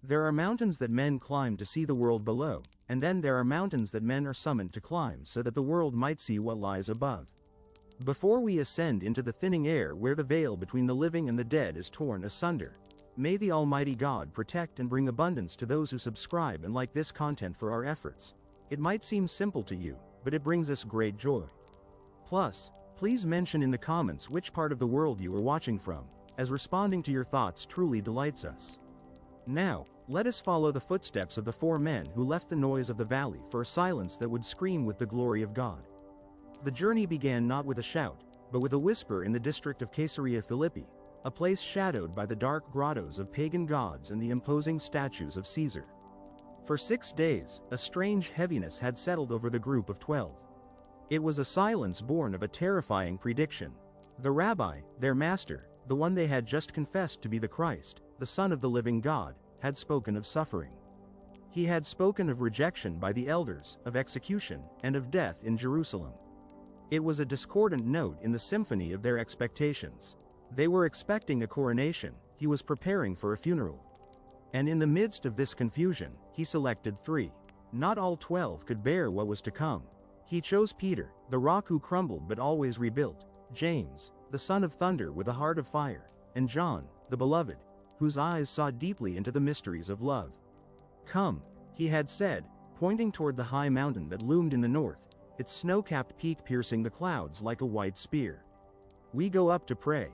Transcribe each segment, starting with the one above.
There are mountains that men climb to see the world below, and then there are mountains that men are summoned to climb so that the world might see what lies above. Before we ascend into the thinning air where the veil between the living and the dead is torn asunder, may the Almighty God protect and bring abundance to those who subscribe and like this content for our efforts. It might seem simple to you, but it brings us great joy. Plus, please mention in the comments which part of the world you are watching from, as responding to your thoughts truly delights us. Now, let us follow the footsteps of the four men who left the noise of the valley for a silence that would scream with the glory of God. The journey began not with a shout, but with a whisper in the district of Caesarea Philippi, a place shadowed by the dark grottos of pagan gods and the imposing statues of Caesar. For 6 days, a strange heaviness had settled over the group of 12. It was a silence born of a terrifying prediction. The rabbi, their master, the one they had just confessed to be the Christ, the Son of the living God, had spoken of suffering. He had spoken of rejection by the elders, of execution, and of death in Jerusalem. It was a discordant note in the symphony of their expectations. They were expecting a coronation, he was preparing for a funeral. And in the midst of this confusion, he selected 3. Not all 12 could bear what was to come. He chose Peter, the rock who crumbled but always rebuilt, James, the son of thunder with a heart of fire, and John, the beloved, whose eyes saw deeply into the mysteries of love. Come, he had said, pointing toward the high mountain that loomed in the north, its snow-capped peak piercing the clouds like a white spear. We go up to pray.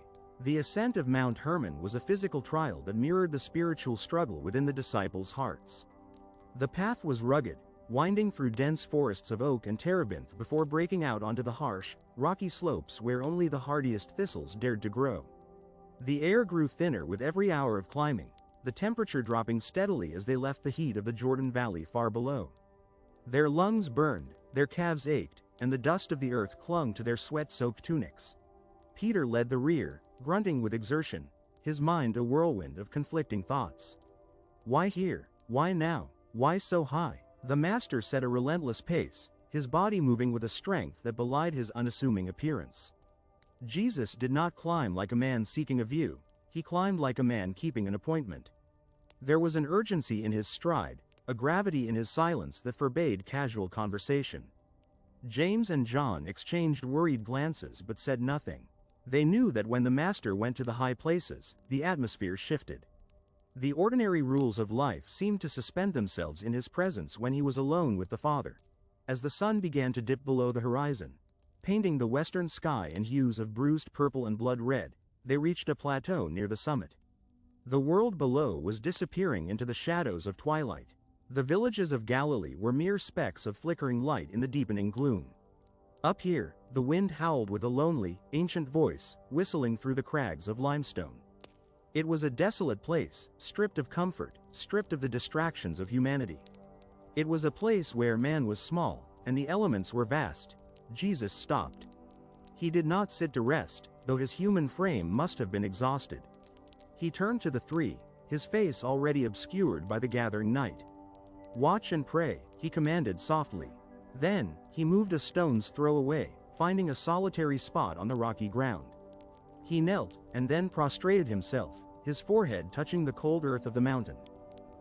The ascent of Mount Hermon was a physical trial that mirrored the spiritual struggle within the disciples' hearts. The path was rugged, winding through dense forests of oak and terebinth before breaking out onto the harsh, rocky slopes where only the hardiest thistles dared to grow. The air grew thinner with every hour of climbing, the temperature dropping steadily as they left the heat of the Jordan Valley far below. Their lungs burned, their calves ached, and the dust of the earth clung to their sweat-soaked tunics. Peter led the rear, grunting with exertion, his mind a whirlwind of conflicting thoughts. Why here? Why now? Why so high? The master set a relentless pace, his body moving with a strength that belied his unassuming appearance. Jesus did not climb like a man seeking a view, he climbed like a man keeping an appointment. There was an urgency in his stride, a gravity in his silence that forbade casual conversation. James and John exchanged worried glances but said nothing. They knew that when the master went to the high places, the atmosphere shifted. The ordinary rules of life seemed to suspend themselves in his presence when he was alone with the Father. As the sun began to dip below the horizon, painting the western sky in hues of bruised purple and blood red, they reached a plateau near the summit. The world below was disappearing into the shadows of twilight. The villages of Galilee were mere specks of flickering light in the deepening gloom. Up here, the wind howled with a lonely, ancient voice, whistling through the crags of limestone. It was a desolate place, stripped of comfort, stripped of the distractions of humanity. It was a place where man was small, and the elements were vast. Jesus stopped. He did not sit to rest, though his human frame must have been exhausted. He turned to the 3, his face already obscured by the gathering night. Watch and pray, he commanded softly. Then, he moved a stone's throw away, finding a solitary spot on the rocky ground. He knelt, and then prostrated himself, his forehead touching the cold earth of the mountain.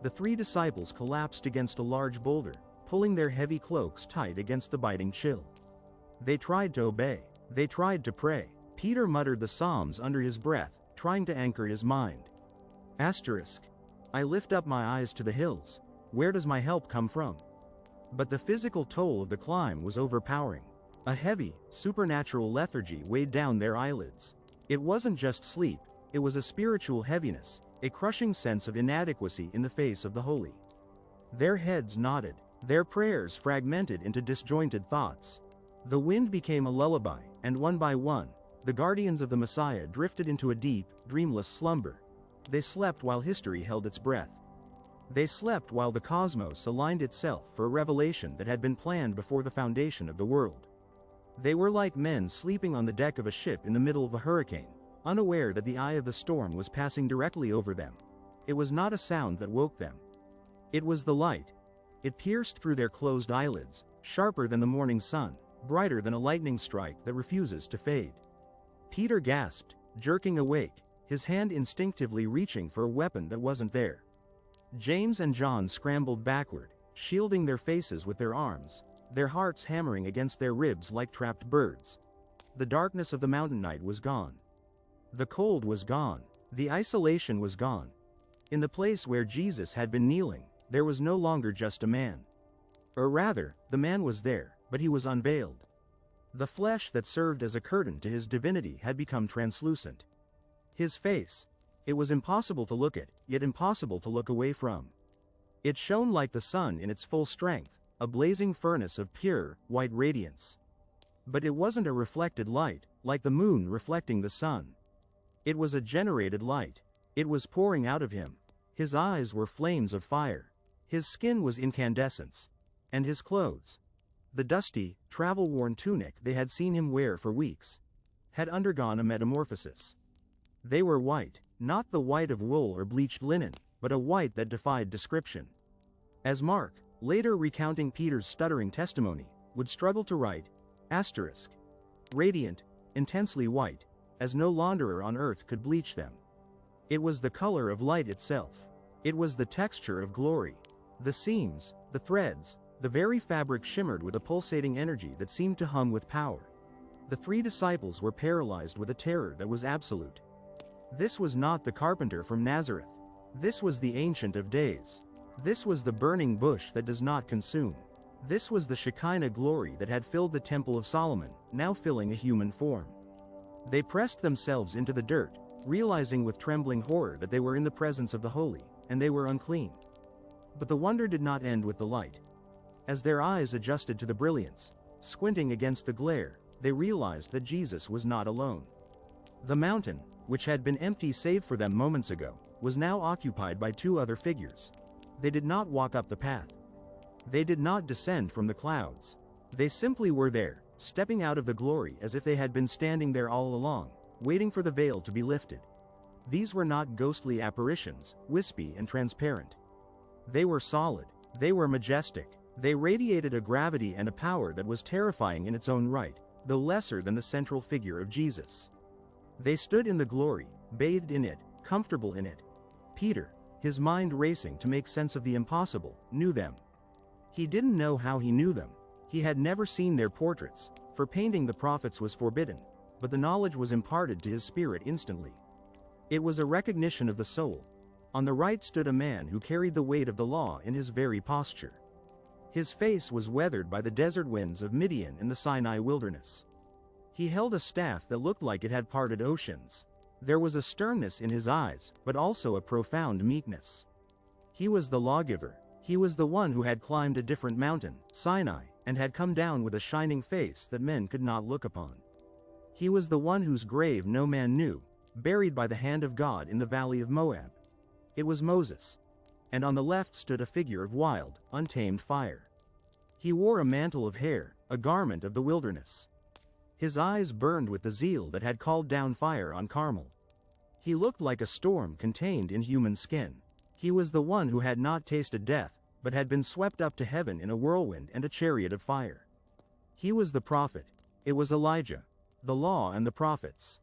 The 3 disciples collapsed against a large boulder, pulling their heavy cloaks tight against the biting chill. They tried to obey. They tried to pray. Peter muttered the Psalms under his breath, trying to anchor his mind. I lift up my eyes to the hills. Where does my help come from? But the physical toll of the climb was overpowering. A heavy, supernatural lethargy weighed down their eyelids. It wasn't just sleep, it was a spiritual heaviness, a crushing sense of inadequacy in the face of the holy. Their heads nodded, their prayers fragmented into disjointed thoughts. The wind became a lullaby, and one by one, the guardians of the Messiah drifted into a deep, dreamless slumber. They slept while history held its breath. They slept while the cosmos aligned itself for a revelation that had been planned before the foundation of the world. They were like men sleeping on the deck of a ship in the middle of a hurricane, unaware that the eye of the storm was passing directly over them. It was not a sound that woke them. It was the light. It pierced through their closed eyelids, sharper than the morning sun, brighter than a lightning strike that refuses to fade. Peter gasped, jerking awake, his hand instinctively reaching for a weapon that wasn't there. James and John scrambled backward, shielding their faces with their arms, their hearts hammering against their ribs like trapped birds. The darkness of the mountain night was gone. The cold was gone. The isolation was gone. In the place where Jesus had been kneeling, there was no longer just a man. Or rather, the man was there, but he was unveiled. The flesh that served as a curtain to his divinity had become translucent. His face, it was impossible to look at, yet impossible to look away from. It shone like the sun in its full strength, a blazing furnace of pure, white radiance. But it wasn't a reflected light, like the moon reflecting the sun. It was a generated light. It was pouring out of him. His eyes were flames of fire. His skin was incandescence. And his clothes, the dusty, travel-worn tunic they had seen him wear for weeks, had undergone a metamorphosis. They were white, not the white of wool or bleached linen, but a white that defied description. As Mark, later recounting Peter's stuttering testimony, would struggle to write, radiant, intensely white, as no launderer on earth could bleach them. It was the color of light itself. It was the texture of glory. The seams, the threads, the very fabric shimmered with a pulsating energy that seemed to hum with power. The three disciples were paralyzed with a terror that was absolute. This was not the carpenter from Nazareth. This was the Ancient of Days. This was the burning bush that does not consume. This was the Shekinah glory that had filled the Temple of Solomon, now filling a human form. They pressed themselves into the dirt, realizing with trembling horror that they were in the presence of the holy, and they were unclean. But the wonder did not end with the light. As their eyes adjusted to the brilliance, squinting against the glare, they realized that Jesus was not alone. The mountain, which had been empty save for them moments ago, was now occupied by two other figures. They did not walk up the path. They did not descend from the clouds. They simply were there, stepping out of the glory as if they had been standing there all along, waiting for the veil to be lifted. These were not ghostly apparitions, wispy and transparent. They were solid. They were majestic. They radiated a gravity and a power that was terrifying in its own right, though lesser than the central figure of Jesus. They stood in the glory, bathed in it, comfortable in it. Peter, his mind racing to make sense of the impossible, knew them. He didn't know how he knew them. He had never seen their portraits, for painting the prophets was forbidden, but the knowledge was imparted to his spirit instantly. It was a recognition of the soul. On the right stood a man who carried the weight of the law in his very posture. His face was weathered by the desert winds of Midian and the Sinai wilderness. He held a staff that looked like it had parted oceans. There was a sternness in his eyes, but also a profound meekness. He was the lawgiver. He was the one who had climbed a different mountain, Sinai, and had come down with a shining face that men could not look upon. He was the one whose grave no man knew, buried by the hand of God in the valley of Moab. It was Moses. And on the left stood a figure of wild, untamed fire. He wore a mantle of hair, a garment of the wilderness. His eyes burned with the zeal that had called down fire on Carmel. He looked like a storm contained in human skin. He was the one who had not tasted death, but had been swept up to heaven in a whirlwind and a chariot of fire. He was the prophet. It was Elijah, the law and the prophets.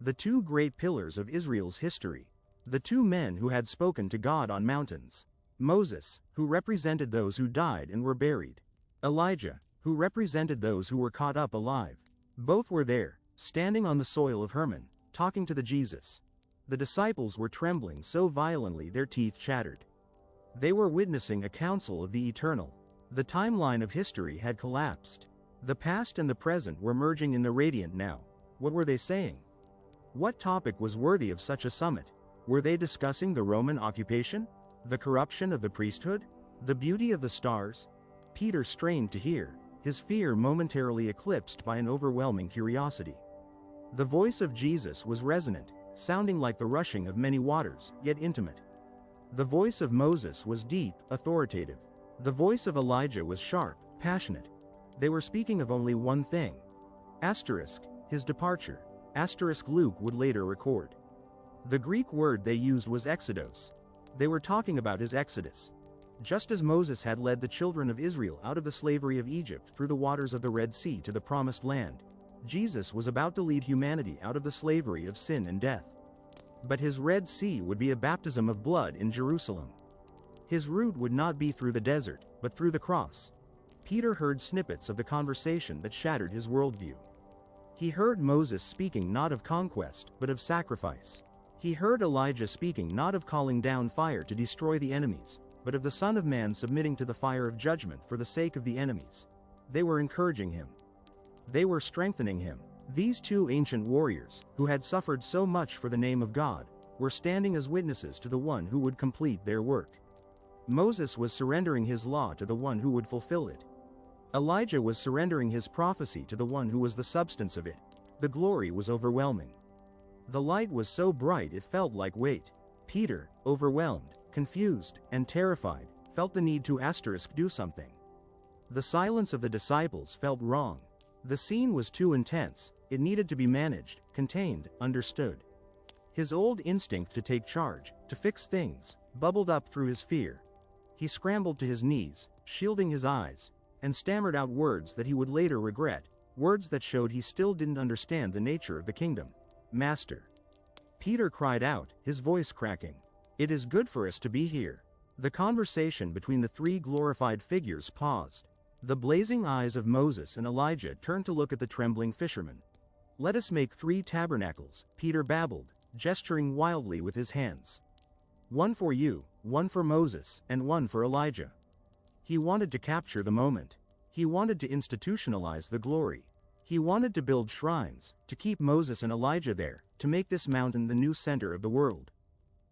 The two great pillars of Israel's history. The two men who had spoken to God on mountains. Moses, who represented those who died and were buried. Elijah, who represented those who were caught up alive. Both were there, standing on the soil of Hermon, talking to the Jesus. The disciples were trembling so violently their teeth chattered. They were witnessing a council of the eternal. The timeline of history had collapsed. The past and the present were merging in the radiant now. What were they saying? What topic was worthy of such a summit? Were they discussing the Roman occupation? The corruption of the priesthood? The beauty of the stars? Peter strained to hear, his fear momentarily eclipsed by an overwhelming curiosity. The voice of Jesus was resonant, sounding like the rushing of many waters, yet intimate. The voice of Moses was deep, authoritative. The voice of Elijah was sharp, passionate. They were speaking of only one thing. His departure. Luke would later record. The Greek word they used was exodos. They were talking about his exodus. Just as Moses had led the children of Israel out of the slavery of Egypt through the waters of the Red Sea to the Promised Land, Jesus was about to lead humanity out of the slavery of sin and death. But his Red Sea would be a baptism of blood in Jerusalem. His route would not be through the desert, but through the cross. Peter heard snippets of the conversation that shattered his worldview. He heard Moses speaking not of conquest, but of sacrifice. He heard Elijah speaking not of calling down fire to destroy the enemies, but of the Son of Man submitting to the fire of judgment for the sake of the enemies. They were encouraging him. They were strengthening him. These two ancient warriors, who had suffered so much for the name of God, were standing as witnesses to the one who would complete their work. Moses was surrendering his law to the one who would fulfill it. Elijah was surrendering his prophecy to the one who was the substance of it. The glory was overwhelming. The light was so bright it felt like weight. Peter, overwhelmed, confused, and terrified, felt the need to do something. The silence of the disciples felt wrong. The scene was too intense. It needed to be managed, contained, understood. His old instinct to take charge, to fix things, bubbled up through his fear. He scrambled to his knees, shielding his eyes, and stammered out words that he would later regret, words that showed he still didn't understand the nature of the kingdom. "Master." Peter cried out, his voice cracking. "It is good for us to be here." The conversation between the three glorified figures paused. The blazing eyes of Moses and Elijah turned to look at the trembling fishermen. "Let us make 3 tabernacles," Peter babbled, gesturing wildly with his hands. "One for you, one for Moses, and one for Elijah." He wanted to capture the moment. He wanted to institutionalize the glory. He wanted to build shrines, to keep Moses and Elijah there, to make this mountain the new center of the world.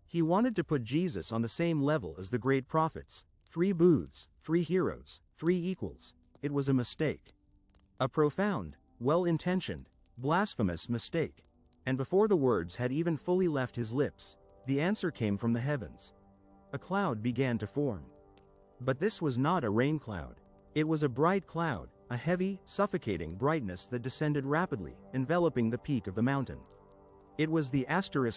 He wanted to put Jesus on the same level as the great prophets. 3 booths, 3 heroes, 3 equals. It was a mistake. A profound, well-intentioned, blasphemous mistake. And before the words had even fully left his lips, the answer came from the heavens. A cloud began to form. But this was not a rain cloud. It was a bright cloud, a heavy, suffocating brightness that descended rapidly, enveloping the peak of the mountain. It was the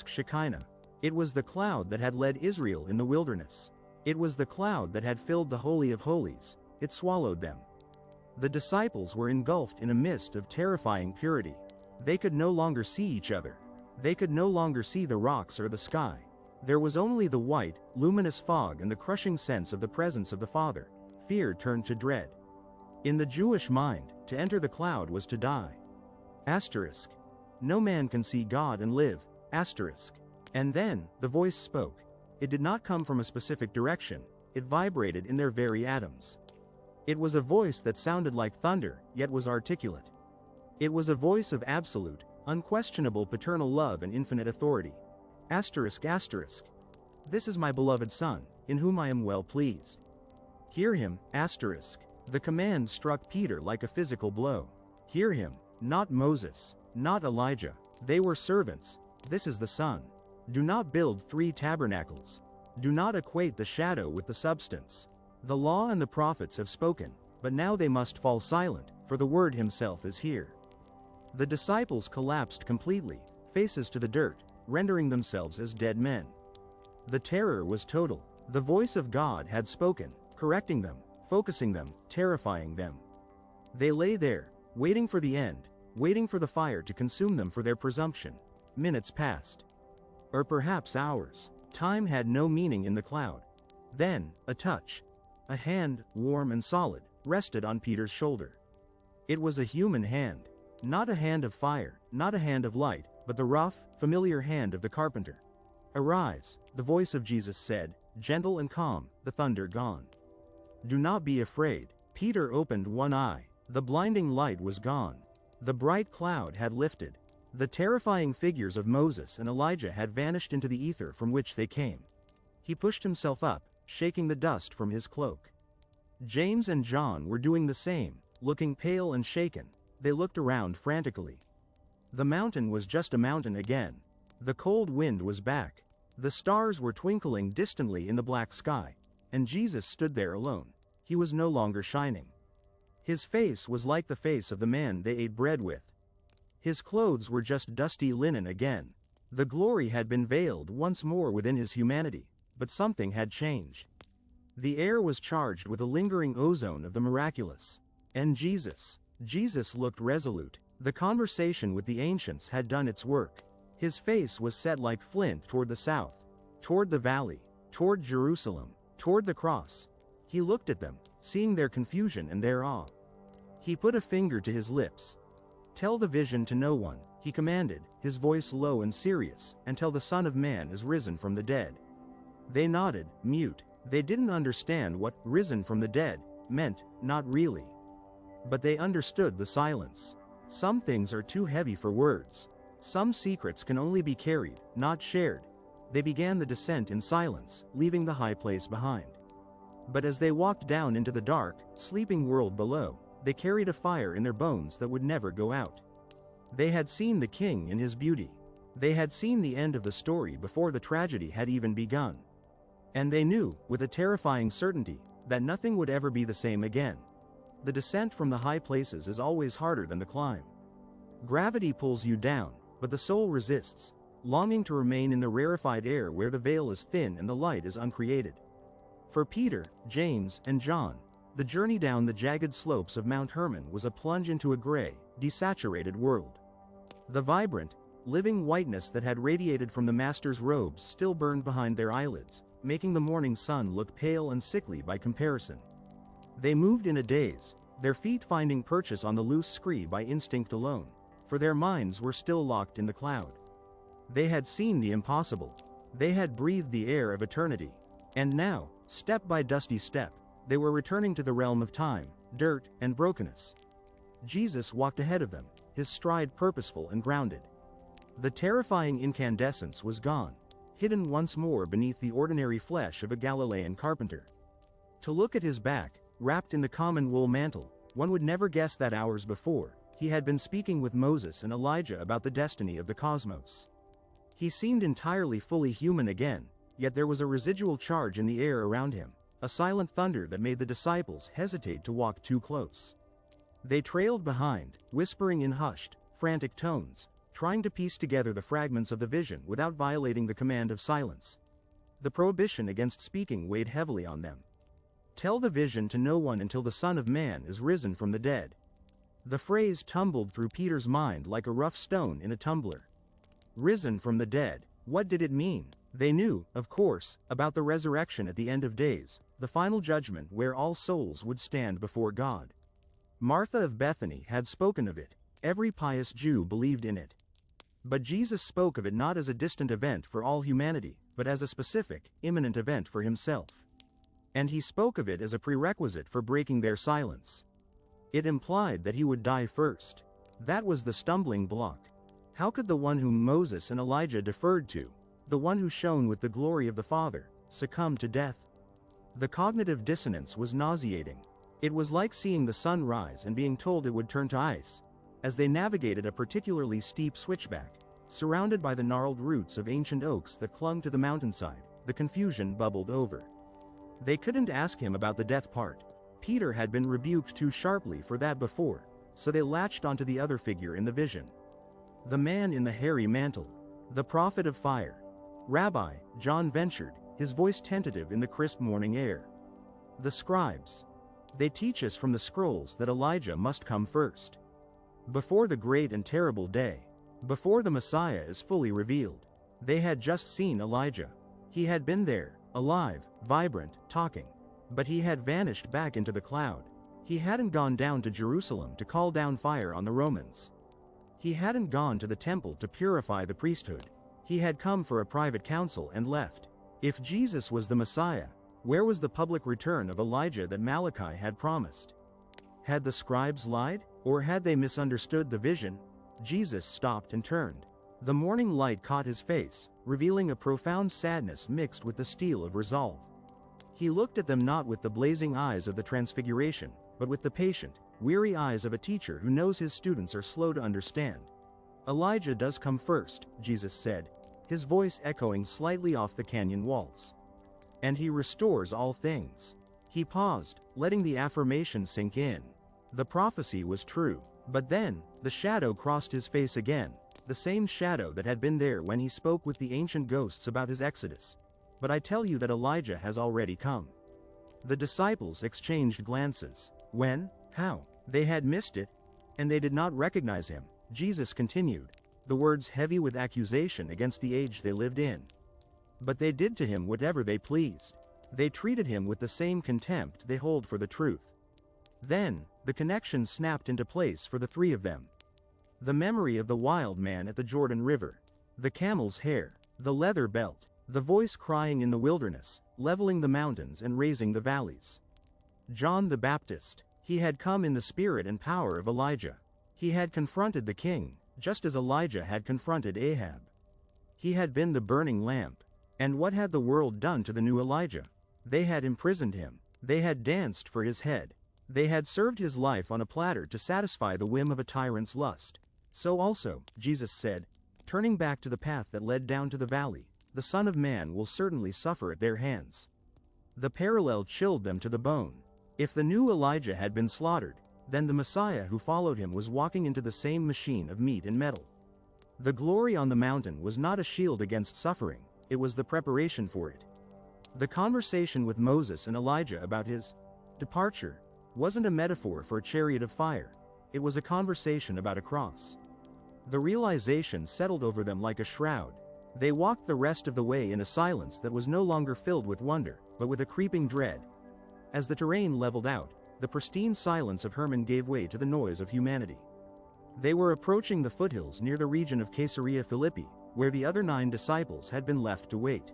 Shekinah. It was the cloud that had led Israel in the wilderness. It was the cloud that had filled the Holy of Holies. It swallowed them. The disciples were engulfed in a mist of terrifying purity. They could no longer see each other. They could no longer see the rocks or the sky. There was only the white, luminous fog and the crushing sense of the presence of the Father. Fear turned to dread. In the Jewish mind, to enter the cloud was to die. No man can see God and live. And then, the voice spoke. It did not come from a specific direction. It vibrated in their very atoms. It was a voice that sounded like thunder, yet was articulate. It was a voice of absolute, unquestionable paternal love and infinite authority. This is my beloved Son, in whom I am well pleased. Hear him. The command struck Peter like a physical blow. Hear him, not Moses, not Elijah. They were servants. This is the Son. Do not build 3 tabernacles. Do not equate the shadow with the substance. The law and the prophets have spoken, but now they must fall silent, for the Word himself is here. The disciples collapsed completely, faces to the dirt, rendering themselves as dead men. The terror was total. The voice of God had spoken, correcting them, focusing them, terrifying them. They lay there, waiting for the end, waiting for the fire to consume them for their presumption. Minutes passed. Or perhaps hours. Time had no meaning in the cloud. Then, a touch. A hand, warm and solid, rested on Peter's shoulder. It was a human hand. Not a hand of fire, not a hand of light, but the rough, familiar hand of the carpenter. "Arise," the voice of Jesus said, gentle and calm, the thunder gone. "Do not be afraid." Peter opened one eye. The blinding light was gone. The bright cloud had lifted. The terrifying figures of Moses and Elijah had vanished into the ether from which they came. He pushed himself up, shaking the dust from his cloak. James and John were doing the same, looking pale and shaken. They looked around frantically. The mountain was just a mountain again. The cold wind was back. The stars were twinkling distantly in the black sky, and Jesus stood there alone. He was no longer shining. His face was like the face of the man they ate bread with. His clothes were just dusty linen again. The glory had been veiled once more within his humanity, but something had changed. The air was charged with a lingering ozone of the miraculous. And Jesus looked resolute. The conversation with the ancients had done its work. His face was set like flint toward the south, toward the valley, toward Jerusalem, toward the cross. He looked at them, seeing their confusion and their awe. He put a finger to his lips. "Tell the vision to no one," he commanded, his voice low and serious, "until the Son of Man is risen from the dead." They nodded, mute. They didn't understand what "risen from the dead" meant, not really. But they understood the silence. Some things are too heavy for words. Some secrets can only be carried, not shared. They began the descent in silence, leaving the high place behind. But as they walked down into the dark, sleeping world below, they carried a fire in their bones that would never go out. They had seen the King in his beauty. They had seen the end of the story before the tragedy had even begun. And they knew, with a terrifying certainty, that nothing would ever be the same again. The descent from the high places is always harder than the climb. Gravity pulls you down, but the soul resists, longing to remain in the rarefied air where the veil is thin and the light is uncreated. For Peter, James, and John, the journey down the jagged slopes of Mount Hermon was a plunge into a gray, desaturated world. The vibrant, living whiteness that had radiated from the Master's robes still burned behind their eyelids, making the morning sun look pale and sickly by comparison. They moved in a daze, their feet finding purchase on the loose scree by instinct alone, for their minds were still locked in the cloud. They had seen the impossible. They had breathed the air of eternity. And now, step by dusty step, they were returning to the realm of time, dirt, and brokenness. Jesus walked ahead of them, his stride purposeful and grounded. The terrifying incandescence was gone, hidden once more beneath the ordinary flesh of a Galilean carpenter. To look at his back, wrapped in the common wool mantle, one would never guess that hours before, he had been speaking with Moses and Elijah about the destiny of the cosmos. He seemed entirely fully human again, yet there was a residual charge in the air around him, a silent thunder that made the disciples hesitate to walk too close. They trailed behind, whispering in hushed, frantic tones, trying to piece together the fragments of the vision without violating the command of silence. The prohibition against speaking weighed heavily on them. "Tell the vision to no one until the Son of Man is risen from the dead." The phrase tumbled through Peter's mind like a rough stone in a tumbler. Risen from the dead, what did it mean? They knew, of course, about the resurrection at the end of days, the final judgment where all souls would stand before God. Martha of Bethany had spoken of it. Every pious Jew believed in it. But Jesus spoke of it not as a distant event for all humanity, but as a specific, imminent event for himself. And he spoke of it as a prerequisite for breaking their silence. It implied that he would die first. That was the stumbling block. How could the one whom Moses and Elijah deferred to, the one who shone with the glory of the Father, succumb to death? The cognitive dissonance was nauseating. It was like seeing the sun rise and being told it would turn to ice. As they navigated a particularly steep switchback, surrounded by the gnarled roots of ancient oaks that clung to the mountainside, the confusion bubbled over. They couldn't ask him about the death part. Peter had been rebuked too sharply for that before, so they latched onto the other figure in the vision. The man in the hairy mantle, the prophet of fire. "Rabbi," John ventured, his voice tentative in the crisp morning air. "The scribes. They teach us from the scrolls that Elijah must come first. Before the great and terrible day. Before the Messiah is fully revealed." They had just seen Elijah. He had been there, alive, vibrant, talking. But he had vanished back into the cloud. He hadn't gone down to Jerusalem to call down fire on the Romans. He hadn't gone to the temple to purify the priesthood. He had come for a private council and left. If Jesus was the Messiah, where was the public return of Elijah that Malachi had promised? Had the scribes lied, or had they misunderstood the vision? Jesus stopped and turned. The morning light caught his face, revealing a profound sadness mixed with the steel of resolve. He looked at them not with the blazing eyes of the transfiguration, but with the patient, weary eyes of a teacher who knows his students are slow to understand. "Elijah does come first," Jesus said, his voice echoing slightly off the canyon walls. "And he restores all things." He paused, letting the affirmation sink in. The prophecy was true. But then, the shadow crossed his face again, the same shadow that had been there when he spoke with the ancient ghosts about his exodus. "But I tell you that Elijah has already come." The disciples exchanged glances. When? How? They had missed it, and they did not recognize him. Jesus continued, the words heavy with accusation against the age they lived in. "But they did to him whatever they pleased. They treated him with the same contempt they hold for the truth. Then, the connection snapped into place for the three of them. The memory of the wild man at the Jordan River, the camel's hair, the leather belt, the voice crying in the wilderness, leveling the mountains and raising the valleys. John the Baptist, he had come in the spirit and power of Elijah. He had confronted the king, just as Elijah had confronted Ahab. He had been the burning lamp. And what had the world done to the new Elijah? They had imprisoned him. They had danced for his head. They had served his life on a platter to satisfy the whim of a tyrant's lust. So also, Jesus said, turning back to the path that led down to the valley, the Son of Man will certainly suffer at their hands. The parallel chilled them to the bone. If the new Elijah had been slaughtered, then the Messiah who followed him was walking into the same machine of meat and metal. The glory on the mountain was not a shield against suffering, it was the preparation for it. The conversation with Moses and Elijah about his departure wasn't a metaphor for a chariot of fire, it was a conversation about a cross. The realization settled over them like a shroud. They walked the rest of the way in a silence that was no longer filled with wonder, but with a creeping dread. As the terrain leveled out, the pristine silence of Hermon gave way to the noise of humanity. They were approaching the foothills near the region of Caesarea Philippi, where the other 9 disciples had been left to wait.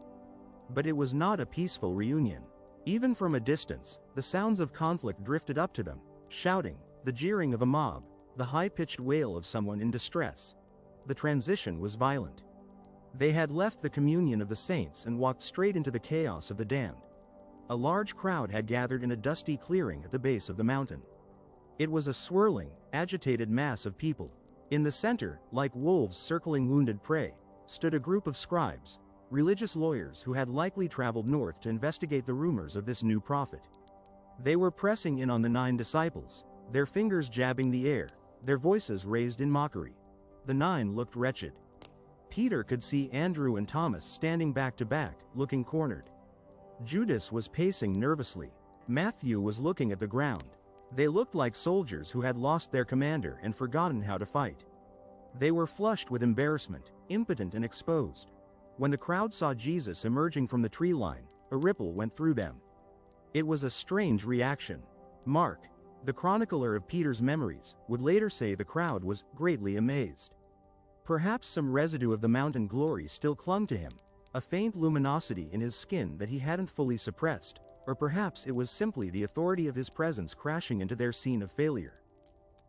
But it was not a peaceful reunion. Even from a distance, the sounds of conflict drifted up to them, shouting, the jeering of a mob, the high-pitched wail of someone in distress. The transition was violent. They had left the communion of the saints and walked straight into the chaos of the damned. A large crowd had gathered in a dusty clearing at the base of the mountain. It was a swirling, agitated mass of people. In the center, like wolves circling wounded prey, stood a group of scribes, religious lawyers who had likely traveled north to investigate the rumors of this new prophet. They were pressing in on the 9 disciples, their fingers jabbing the air, their voices raised in mockery. The 9 looked wretched. Peter could see Andrew and Thomas standing back to back, looking cornered. Judas was pacing nervously. Matthew was looking at the ground. They looked like soldiers who had lost their commander and forgotten how to fight. They were flushed with embarrassment, impotent and exposed. When the crowd saw Jesus emerging from the tree line, a ripple went through them. It was a strange reaction. Mark, the chronicler of Peter's memories, would later say the crowd was greatly amazed. Perhaps some residue of the mountain glory still clung to him, a faint luminosity in his skin that he hadn't fully suppressed, or perhaps it was simply the authority of his presence crashing into their scene of failure.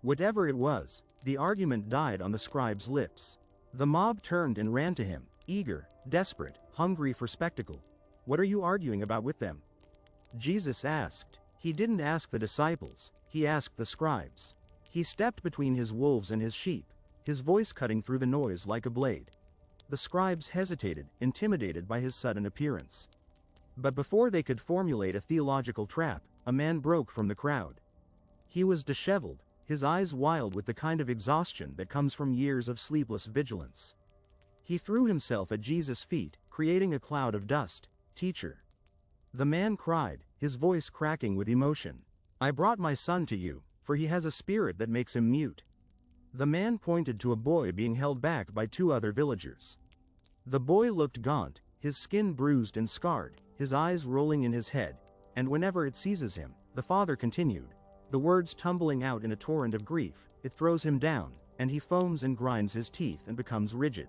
Whatever it was, the argument died on the scribe's lips. The mob turned and ran to him, eager, desperate, hungry for spectacle. What are you arguing about with them? Jesus asked. He didn't ask the disciples, he asked the scribes. He stepped between his wolves and his sheep, his voice cutting through the noise like a blade. The scribes hesitated, intimidated by his sudden appearance. But before they could formulate a theological trap, a man broke from the crowd. He was disheveled, his eyes wild with the kind of exhaustion that comes from years of sleepless vigilance. He threw himself at Jesus' feet, creating a cloud of dust. "Teacher." The man cried, his voice cracking with emotion. "I brought my son to you, for he has a spirit that makes him mute." The man pointed to a boy being held back by 2 other villagers. The boy looked gaunt, his skin bruised and scarred, his eyes rolling in his head, and whenever it seizes him, the father continued, the words tumbling out in a torrent of grief, it throws him down, and he foams and grinds his teeth and becomes rigid.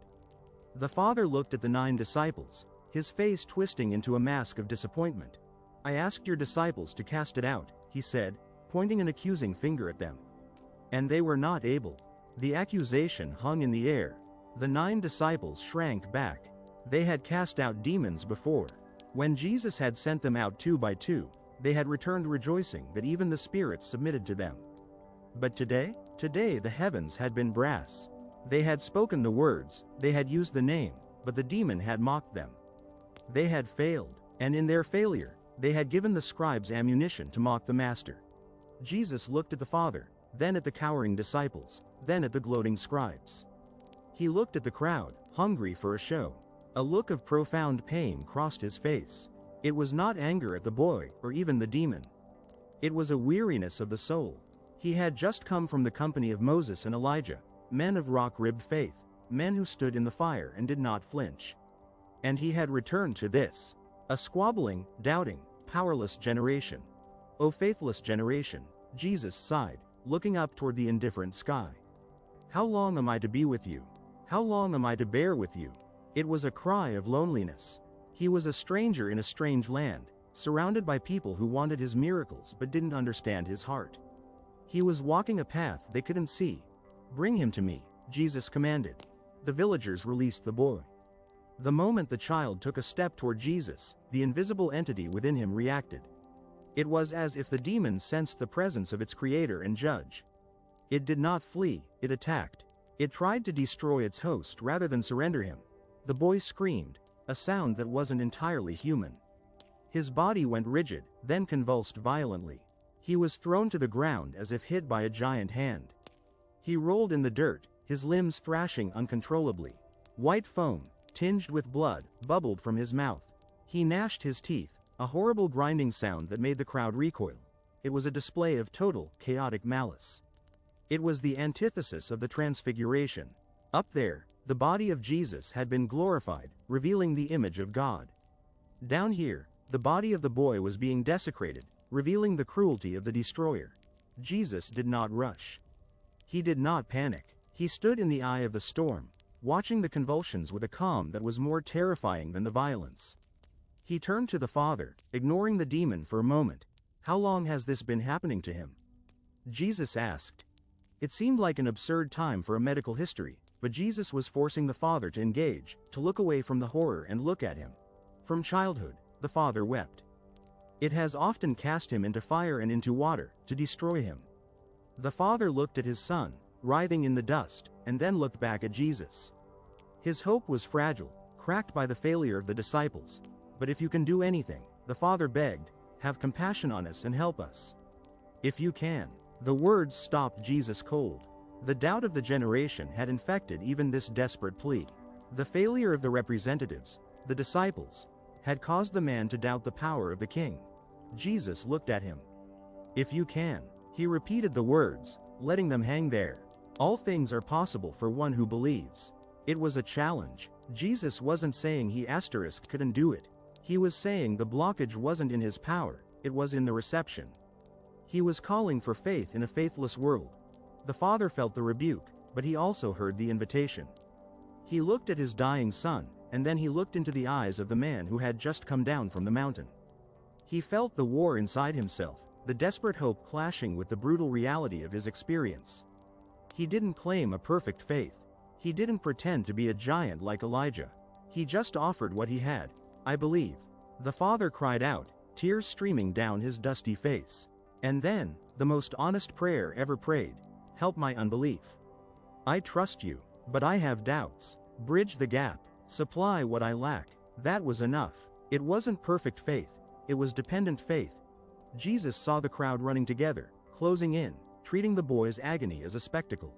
The father looked at the 9 disciples, his face twisting into a mask of disappointment. "I asked your disciples to cast it out," he said, pointing an accusing finger at them. And they were not able. The accusation hung in the air. The 9 disciples shrank back. They had cast out demons before. When Jesus had sent them out 2 by 2, they had returned rejoicing that even the spirits submitted to them. But today the heavens had been brass. They had spoken the words, they had used the name, but the demon had mocked them. They had failed, and in their failure, they had given the scribes ammunition to mock the master. Jesus looked at the Father, then at the cowering disciples, then at the gloating scribes. He looked at the crowd, hungry for a show. A look of profound pain crossed his face. It was not anger at the boy, or even the demon. It was a weariness of the soul. He had just come from the company of Moses and Elijah, men of rock-ribbed faith, men who stood in the fire and did not flinch. And he had returned to this, a squabbling, doubting, powerless generation. O faithless generation, Jesus sighed, looking up toward the indifferent sky. How long am I to be with you? How long am I to bear with you? It was a cry of loneliness. He was a stranger in a strange land, surrounded by people who wanted his miracles but didn't understand his heart. He was walking a path they couldn't see. Bring him to me, Jesus commanded. The villagers released the boy. The moment the child took a step toward Jesus, the invisible entity within him reacted. It was as if the demon sensed the presence of its creator and judge. It did not flee, it attacked. It tried to destroy its host rather than surrender him. The boy screamed, a sound that wasn't entirely human. His body went rigid, then convulsed violently. He was thrown to the ground as if hit by a giant hand. He rolled in the dirt, his limbs thrashing uncontrollably. White foam, tinged with blood, bubbled from his mouth. He gnashed his teeth, a horrible grinding sound that made the crowd recoil. It was a display of total, chaotic malice. It was the antithesis of the transfiguration. Up there, the body of Jesus had been glorified, revealing the image of God. Down here, the body of the boy was being desecrated, revealing the cruelty of the destroyer. Jesus did not rush. He did not panic. He stood in the eye of the storm, watching the convulsions with a calm that was more terrifying than the violence. He turned to the Father, ignoring the demon for a moment. How long has this been happening to him? Jesus asked. It seemed like an absurd time for a medical history, but Jesus was forcing the Father to engage, to look away from the horror and look at him. From childhood, the Father wept. It has often cast him into fire and into water, to destroy him. The Father looked at his Son, writhing in the dust, and then looked back at Jesus. His hope was fragile, cracked by the failure of the disciples. But if you can do anything, the Father begged, have compassion on us and help us. If you can. The words stopped Jesus cold. The doubt of the generation had infected even this desperate plea. The failure of the representatives, the disciples, had caused the man to doubt the power of the King. Jesus looked at him. If you can. He repeated the words, letting them hang there. All things are possible for one who believes. It was a challenge. Jesus wasn't saying he couldn't do it. He was saying the blockage wasn't in his power, it was in the reception. He was calling for faith in a faithless world. The Father felt the rebuke, but he also heard the invitation. He looked at his dying son, and then he looked into the eyes of the man who had just come down from the mountain. He felt the war inside himself, the desperate hope clashing with the brutal reality of his experience. He didn't claim a perfect faith. He didn't pretend to be a giant like Elijah. He just offered what he had. I believe. The Father cried out, tears streaming down his dusty face. And then, the most honest prayer ever prayed, help my unbelief. I trust you, but I have doubts. Bridge the gap. Supply what I lack. That was enough. It wasn't perfect faith. It was dependent faith. Jesus saw the crowd running together, closing in, treating the boy's agony as a spectacle.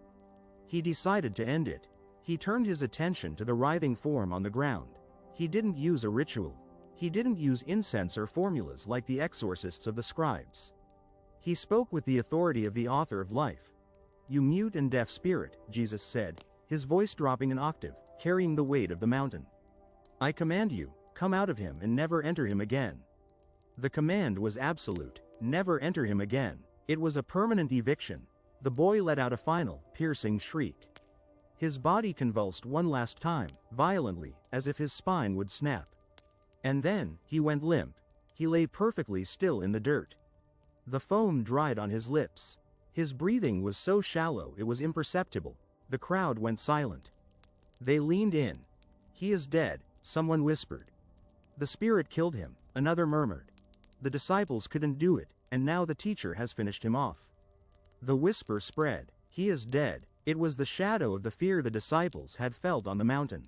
He decided to end it. He turned his attention to the writhing form on the ground. He didn't use a ritual. He didn't use incense or formulas like the exorcists of the scribes. He spoke with the authority of the author of life. You mute and deaf spirit, Jesus said, his voice dropping an octave, carrying the weight of the mountain. I command you, come out of him and never enter him again. The command was absolute, never enter him again. It was a permanent eviction. The boy let out a final, piercing shriek. His body convulsed one last time, violently, as if his spine would snap. And then, he went limp. He lay perfectly still in the dirt. The foam dried on his lips. His breathing was so shallow it was imperceptible. The crowd went silent. They leaned in. He is dead, someone whispered. The spirit killed him, another murmured. The disciples couldn't do it, and now the teacher has finished him off. The whisper spread. He is dead. It was the shadow of the fear the disciples had felt on the mountain.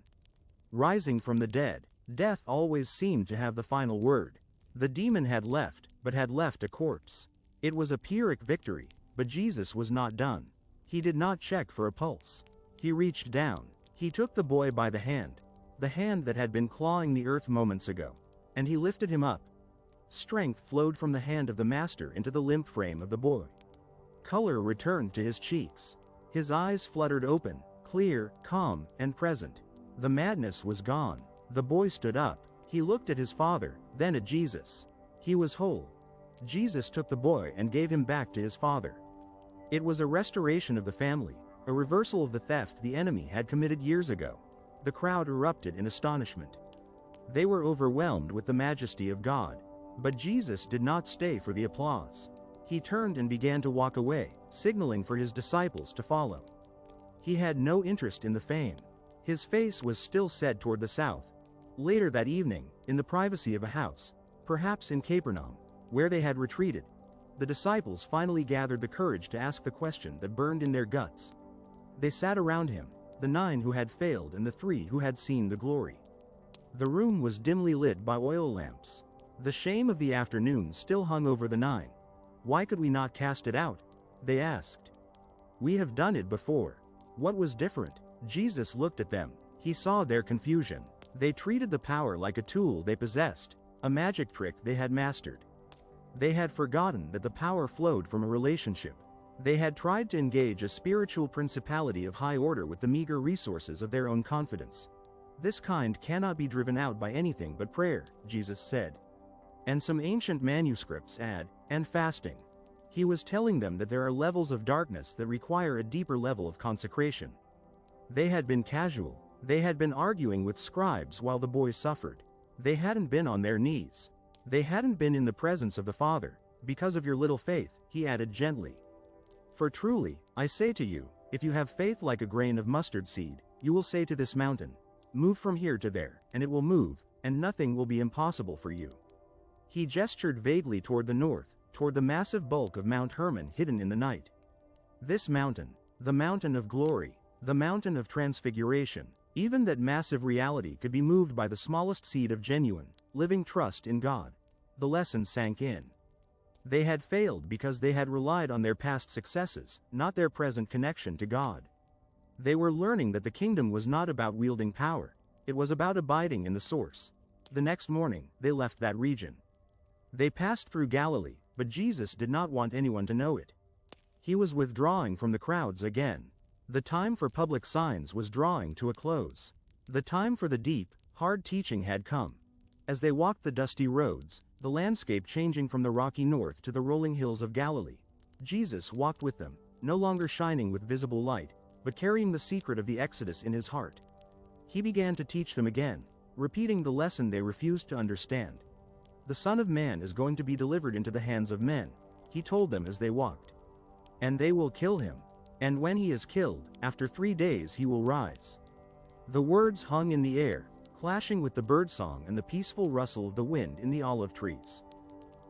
Rising from the dead, death always seemed to have the final word. The demon had left, but had left a corpse. It was a Pyrrhic victory, but Jesus was not done. He did not check for a pulse. He reached down. He took the boy by the hand that had been clawing the earth moments ago, and he lifted him up. Strength flowed from the hand of the master into the limp frame of the boy. Color returned to his cheeks. His eyes fluttered open, clear, calm, and present. The madness was gone. The boy stood up. He looked at his father, then at Jesus. He was whole. Jesus took the boy and gave him back to his father. It was a restoration of the family, a reversal of the theft the enemy had committed years ago. The crowd erupted in astonishment. They were overwhelmed with the majesty of God. But Jesus did not stay for the applause. He turned and began to walk away, signaling for his disciples to follow. He had no interest in the fame. His face was still set toward the south. Later that evening, in the privacy of a house, perhaps in Capernaum, where they had retreated, the disciples finally gathered the courage to ask the question that burned in their guts. They sat around him, the 9 who had failed and the 3 who had seen the glory. The room was dimly lit by oil lamps. The shame of the afternoon still hung over the 9. Why could we not cast it out? They asked. We have done it before. What was different? Jesus looked at them. He saw their confusion. They treated the power like a tool they possessed, a magic trick they had mastered. They had forgotten that the power flowed from a relationship. They had tried to engage a spiritual principality of high order with the meager resources of their own confidence. This kind cannot be driven out by anything but prayer, Jesus said. And some ancient manuscripts add, and fasting. He was telling them that there are levels of darkness that require a deeper level of consecration. They had been casual. They had been arguing with scribes while the boy suffered. They hadn't been on their knees. They hadn't been in the presence of the Father. Because of your little faith, he added gently. For truly, I say to you, if you have faith like a grain of mustard seed, you will say to this mountain, move from here to there, and it will move, and nothing will be impossible for you. He gestured vaguely toward the north, toward the massive bulk of Mount Hermon hidden in the night. This mountain, the mountain of glory, the mountain of transfiguration, even that massive reality could be moved by the smallest seed of genuine, living trust in God. The lesson sank in. They had failed because they had relied on their past successes, not their present connection to God. They were learning that the kingdom was not about wielding power, it was about abiding in the source. The next morning, they left that region. They passed through Galilee, but Jesus did not want anyone to know it. He was withdrawing from the crowds again. The time for public signs was drawing to a close. The time for the deep, hard teaching had come. As they walked the dusty roads, the landscape changing from the rocky north to the rolling hills of Galilee, Jesus walked with them, no longer shining with visible light, but carrying the secret of the Exodus in his heart. He began to teach them again, repeating the lesson they refused to understand. The Son of Man is going to be delivered into the hands of men, he told them as they walked. And they will kill him. And when he is killed, after 3 days he will rise. The words hung in the air, clashing with the birdsong and the peaceful rustle of the wind in the olive trees.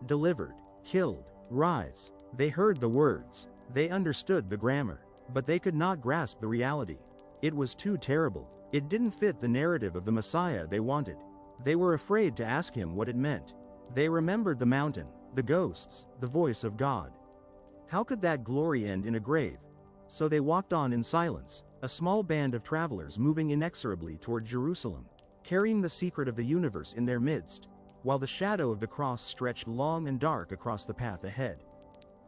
Delivered, killed, rise. They heard the words. They understood the grammar. But they could not grasp the reality. It was too terrible. It didn't fit the narrative of the Messiah they wanted. They were afraid to ask him what it meant. They remembered the mountain, the ghosts, the voice of God. How could that glory end in a grave? So they walked on in silence, a small band of travelers moving inexorably toward Jerusalem, carrying the secret of the universe in their midst, while the shadow of the cross stretched long and dark across the path ahead.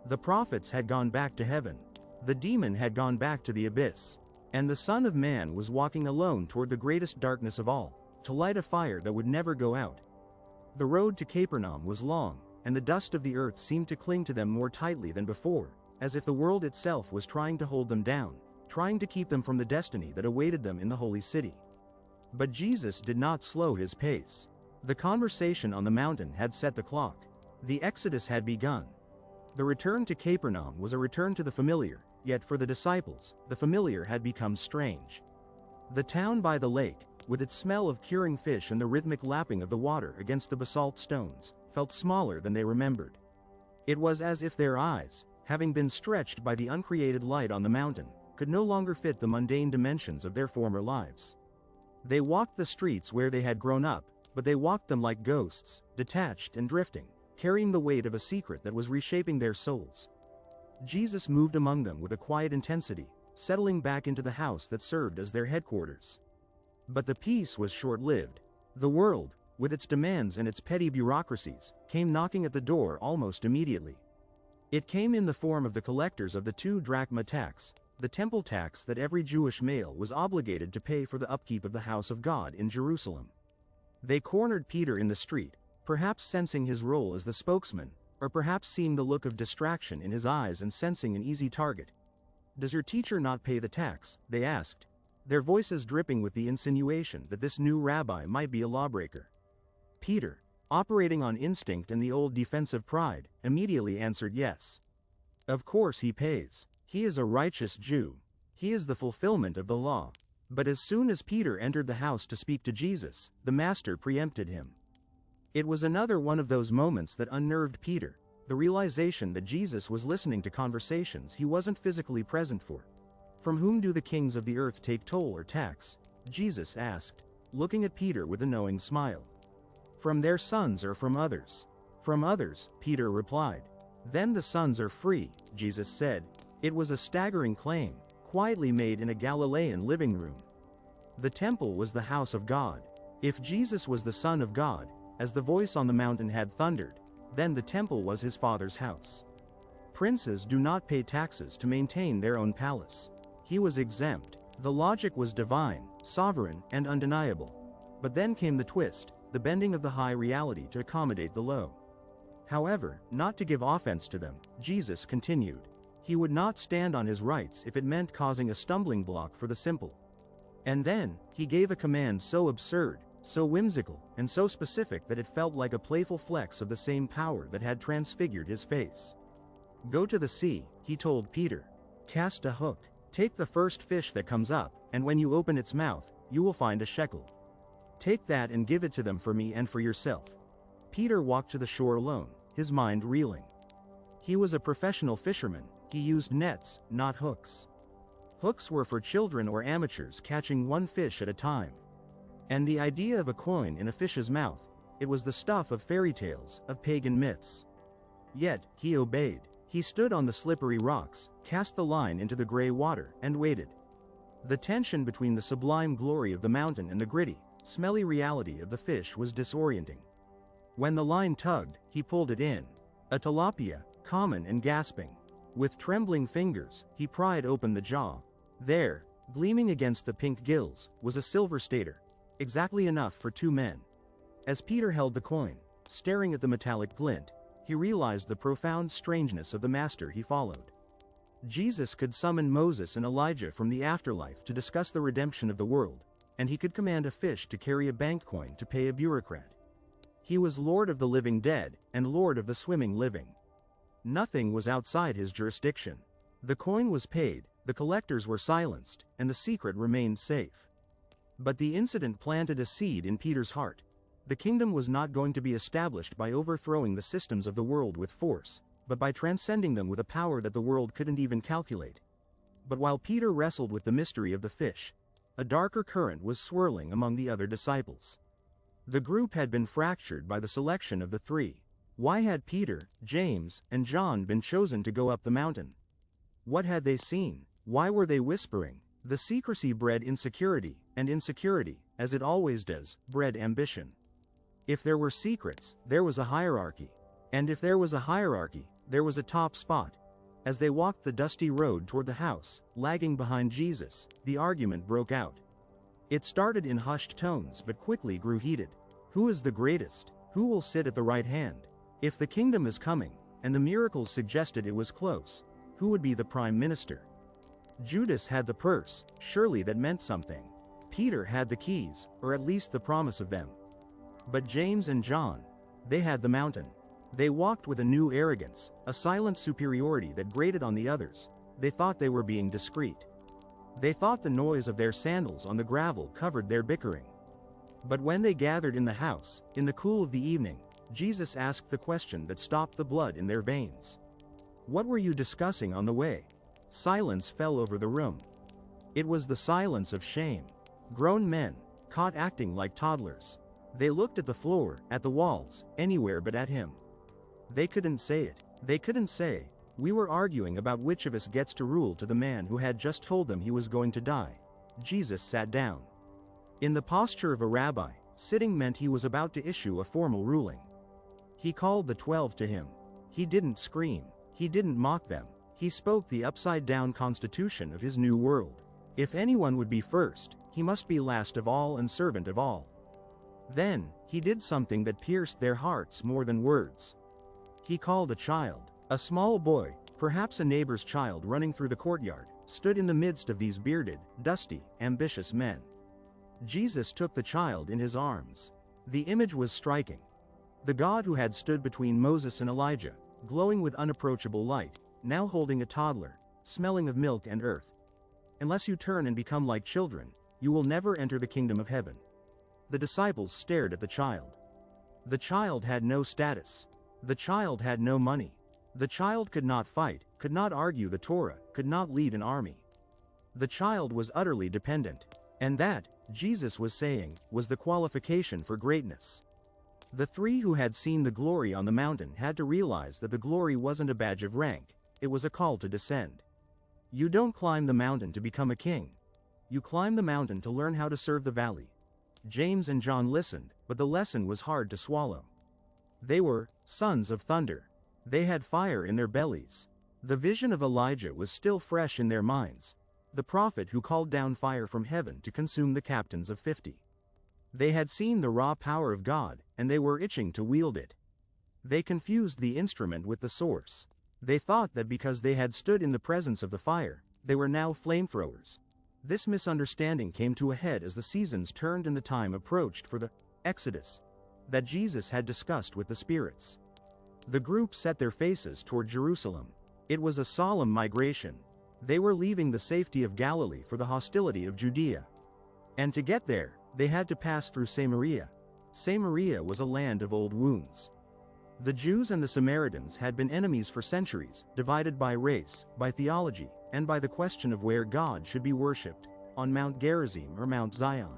The prophets had gone back to heaven. The demon had gone back to the abyss. And the Son of Man was walking alone toward the greatest darkness of all, to light a fire that would never go out. The road to Capernaum was long, and the dust of the earth seemed to cling to them more tightly than before, as if the world itself was trying to hold them down, trying to keep them from the destiny that awaited them in the holy city. But Jesus did not slow his pace. The conversation on the mountain had set the clock. The Exodus had begun. The return to Capernaum was a return to the familiar, yet for the disciples, the familiar had become strange. The town by the lake, with its smell of curing fish and the rhythmic lapping of the water against the basalt stones, felt smaller than they remembered. It was as if their eyes, having been stretched by the uncreated light on the mountain, could no longer fit the mundane dimensions of their former lives. They walked the streets where they had grown up, but they walked them like ghosts, detached and drifting, carrying the weight of a secret that was reshaping their souls. Jesus moved among them with a quiet intensity, settling back into the house that served as their headquarters. But the peace was short-lived. The world, with its demands and its petty bureaucracies, came knocking at the door almost immediately. It came in the form of the collectors of the 2 drachma tax, the temple tax that every Jewish male was obligated to pay for the upkeep of the house of God in Jerusalem. They cornered Peter in the street, perhaps sensing his role as the spokesman, or perhaps seeing the look of distraction in his eyes and sensing an easy target. "Does your teacher not pay the tax?" they asked, their voices dripping with the insinuation that this new rabbi might be a lawbreaker. Peter, operating on instinct and the old defensive pride, immediately answered yes. Of course he pays. He is a righteous Jew. He is the fulfillment of the law. But as soon as Peter entered the house to speak to Jesus, the master preempted him. It was another one of those moments that unnerved Peter, the realization that Jesus was listening to conversations he wasn't physically present for. "From whom do the kings of the earth take toll or tax?" Jesus asked, looking at Peter with a knowing smile. "From their sons or from others?" "From others," Peter replied. "Then the sons are free," Jesus said. It was a staggering claim, quietly made in a Galilean living room. The temple was the house of God. If Jesus was the Son of God, as the voice on the mountain had thundered, then the temple was his Father's house. Princes do not pay taxes to maintain their own palace. He was exempt. The logic was divine, sovereign, and undeniable. But then came the twist, the bending of the high reality to accommodate the low. However, not to give offense to them, Jesus continued. He would not stand on his rights if it meant causing a stumbling block for the simple. And then, he gave a command so absurd, so whimsical, and so specific that it felt like a playful flex of the same power that had transfigured his face. "Go to the sea," he told Peter. "Cast a hook. Take the first fish that comes up, and when you open its mouth, you will find a shekel. Take that and give it to them for me and for yourself." Peter walked to the shore alone, his mind reeling. He was a professional fisherman. He used nets, not hooks. Hooks were for children or amateurs catching one fish at a time. And the idea of a coin in a fish's mouth, it was the stuff of fairy tales, of pagan myths. Yet, he obeyed. He stood on the slippery rocks, cast the line into the gray water, and waited. The tension between the sublime glory of the mountain and the gritty, smelly reality of the fish was disorienting. When the line tugged, he pulled it in. A tilapia, common and gasping. With trembling fingers, he pried open the jaw. There, gleaming against the pink gills, was a silver stater, exactly enough for 2 men. As Peter held the coin, staring at the metallic glint, he realized the profound strangeness of the master he followed. Jesus could summon Moses and Elijah from the afterlife to discuss the redemption of the world, and he could command a fish to carry a bank coin to pay a bureaucrat. He was Lord of the living dead, and Lord of the swimming living. Nothing was outside his jurisdiction. The coin was paid, the collectors were silenced, and the secret remained safe. But the incident planted a seed in Peter's heart. The kingdom was not going to be established by overthrowing the systems of the world with force, but by transcending them with a power that the world couldn't even calculate. But while Peter wrestled with the mystery of the fish, a darker current was swirling among the other disciples. The group had been fractured by the selection of the 3. Why had Peter, James, and John been chosen to go up the mountain? What had they seen? Why were they whispering? The secrecy bred insecurity, and insecurity, as it always does, bred ambition. If there were secrets, there was a hierarchy. And if there was a hierarchy, there was a top spot. As they walked the dusty road toward the house, lagging behind Jesus, the argument broke out. It started in hushed tones but quickly grew heated. Who is the greatest? Who will sit at the right hand? If the kingdom is coming, and the miracles suggested it was close, who would be the prime minister? Judas had the purse, surely that meant something. Peter had the keys, or at least the promise of them. But James and John, they had the mountain. They walked with a new arrogance, a silent superiority that grated on the others. They thought they were being discreet. They thought the noise of their sandals on the gravel covered their bickering. But when they gathered in the house, in the cool of the evening, Jesus asked the question that stopped the blood in their veins. What were you discussing on the way? Silence fell over the room. It was the silence of shame. Grown men, caught acting like toddlers. They looked at the floor, at the walls, anywhere but at him. They couldn't say it. They couldn't say, "We were arguing about which of us gets to rule," to the man who had just told them he was going to die. Jesus sat down. In the posture of a rabbi, sitting meant he was about to issue a formal ruling. He called the 12 to him. He didn't scream. He didn't mock them. He spoke the upside-down constitution of his new world. If anyone would be first, he must be last of all and servant of all. Then, he did something that pierced their hearts more than words. He called a child. A small boy, perhaps a neighbor's child running through the courtyard, stood in the midst of these bearded, dusty, ambitious men. Jesus took the child in his arms. The image was striking. The God who had stood between Moses and Elijah, glowing with unapproachable light, now holding a toddler, smelling of milk and earth. Unless you turn and become like children, you will never enter the kingdom of heaven. The disciples stared at the child. The child had no status. The child had no money. The child could not fight, could not argue the Torah, could not lead an army. The child was utterly dependent. And that, Jesus was saying, was the qualification for greatness. The three who had seen the glory on the mountain had to realize that the glory wasn't a badge of rank, it was a call to descend. You don't climb the mountain to become a king. You climb the mountain to learn how to serve the valley. James and John listened, but the lesson was hard to swallow. They were sons of thunder. They had fire in their bellies. The vision of Elijah was still fresh in their minds, the prophet who called down fire from heaven to consume the captains of 50. They had seen the raw power of God, and they were itching to wield it. They confused the instrument with the source. They thought that because they had stood in the presence of the fire, they were now flamethrowers. This misunderstanding came to a head as the seasons turned and the time approached for the Exodus that Jesus had discussed with the spirits. The group set their faces toward Jerusalem. It was a solemn migration. They were leaving the safety of Galilee for the hostility of Judea. And to get there, they had to pass through Samaria. Samaria was a land of old wounds. The Jews and the Samaritans had been enemies for centuries, divided by race, by theology, and by the question of where God should be worshipped, on Mount Gerizim or Mount Zion.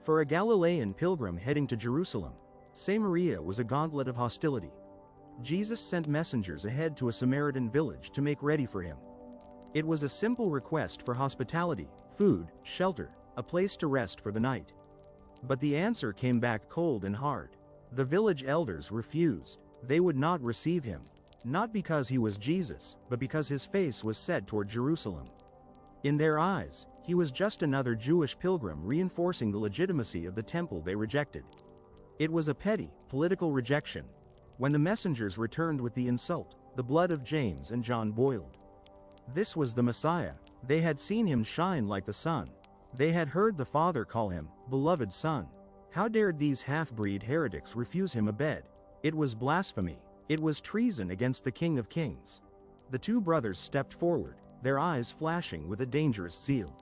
For a Galilean pilgrim heading to Jerusalem, Samaria was a gauntlet of hostility. Jesus sent messengers ahead to a Samaritan village to make ready for him. It was a simple request for hospitality, food, shelter, a place to rest for the night. But the answer came back cold and hard. The village elders refused. They would not receive him, not because he was Jesus, but because his face was set toward Jerusalem. In their eyes, he was just another Jewish pilgrim reinforcing the legitimacy of the temple they rejected. It was a petty, political rejection. When the messengers returned with the insult, the blood of James and John boiled. This was the Messiah. They had seen him shine like the sun. They had heard the Father call him, beloved Son. How dared these half-breed heretics refuse him a bed? It was blasphemy. It was treason against the King of Kings. The two brothers stepped forward, their eyes flashing with a dangerous zeal.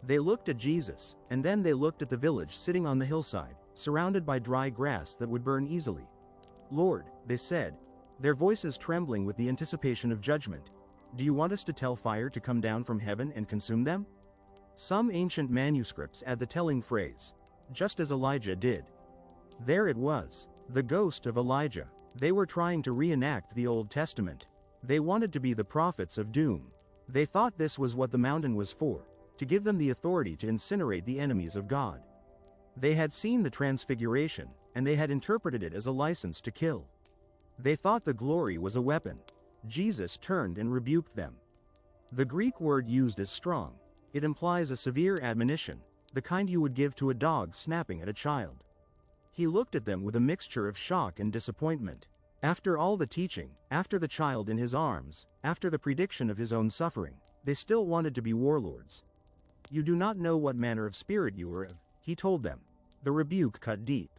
They looked at Jesus, and then they looked at the village sitting on the hillside, surrounded by dry grass that would burn easily. Lord, they said, their voices trembling with the anticipation of judgment, do you want us to tell fire to come down from heaven and consume them? Some ancient manuscripts add the telling phrase, just as Elijah did. There it was, the ghost of Elijah. They were trying to reenact the Old Testament. They wanted to be the prophets of doom. They thought this was what the mountain was for, to give them the authority to incinerate the enemies of God. They had seen the transfiguration, and they had interpreted it as a license to kill. They thought the glory was a weapon. Jesus turned and rebuked them. The Greek word used is strong. It implies a severe admonition, the kind you would give to a dog snapping at a child. He looked at them with a mixture of shock and disappointment. After all the teaching, after the child in his arms, after the prediction of his own suffering, they still wanted to be warlords. You do not know what manner of spirit you are of, he told them. The rebuke cut deep.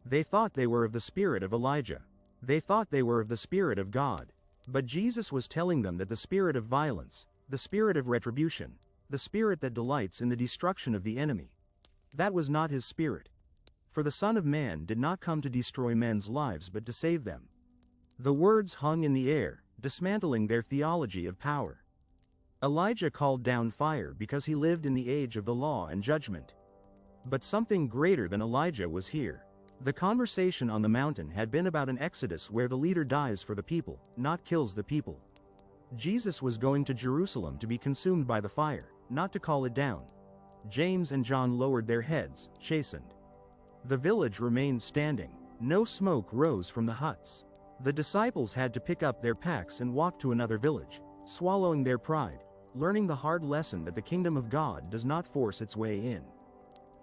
They thought they were of the spirit of Elijah. They thought they were of the spirit of God. But Jesus was telling them that the spirit of violence, the spirit of retribution, the spirit that delights in the destruction of the enemy, that was not his spirit. For the Son of Man did not come to destroy men's lives but to save them. The words hung in the air, dismantling their theology of power. Elijah called down fire because he lived in the age of the law and judgment. But something greater than Elijah was here. The conversation on the mountain had been about an exodus where the leader dies for the people, not kills the people. Jesus was going to Jerusalem to be consumed by the fire, not to call it down. James and John lowered their heads, chastened. The village remained standing. No smoke rose from the huts. The disciples had to pick up their packs and walk to another village, swallowing their pride, learning the hard lesson that the kingdom of God does not force its way in.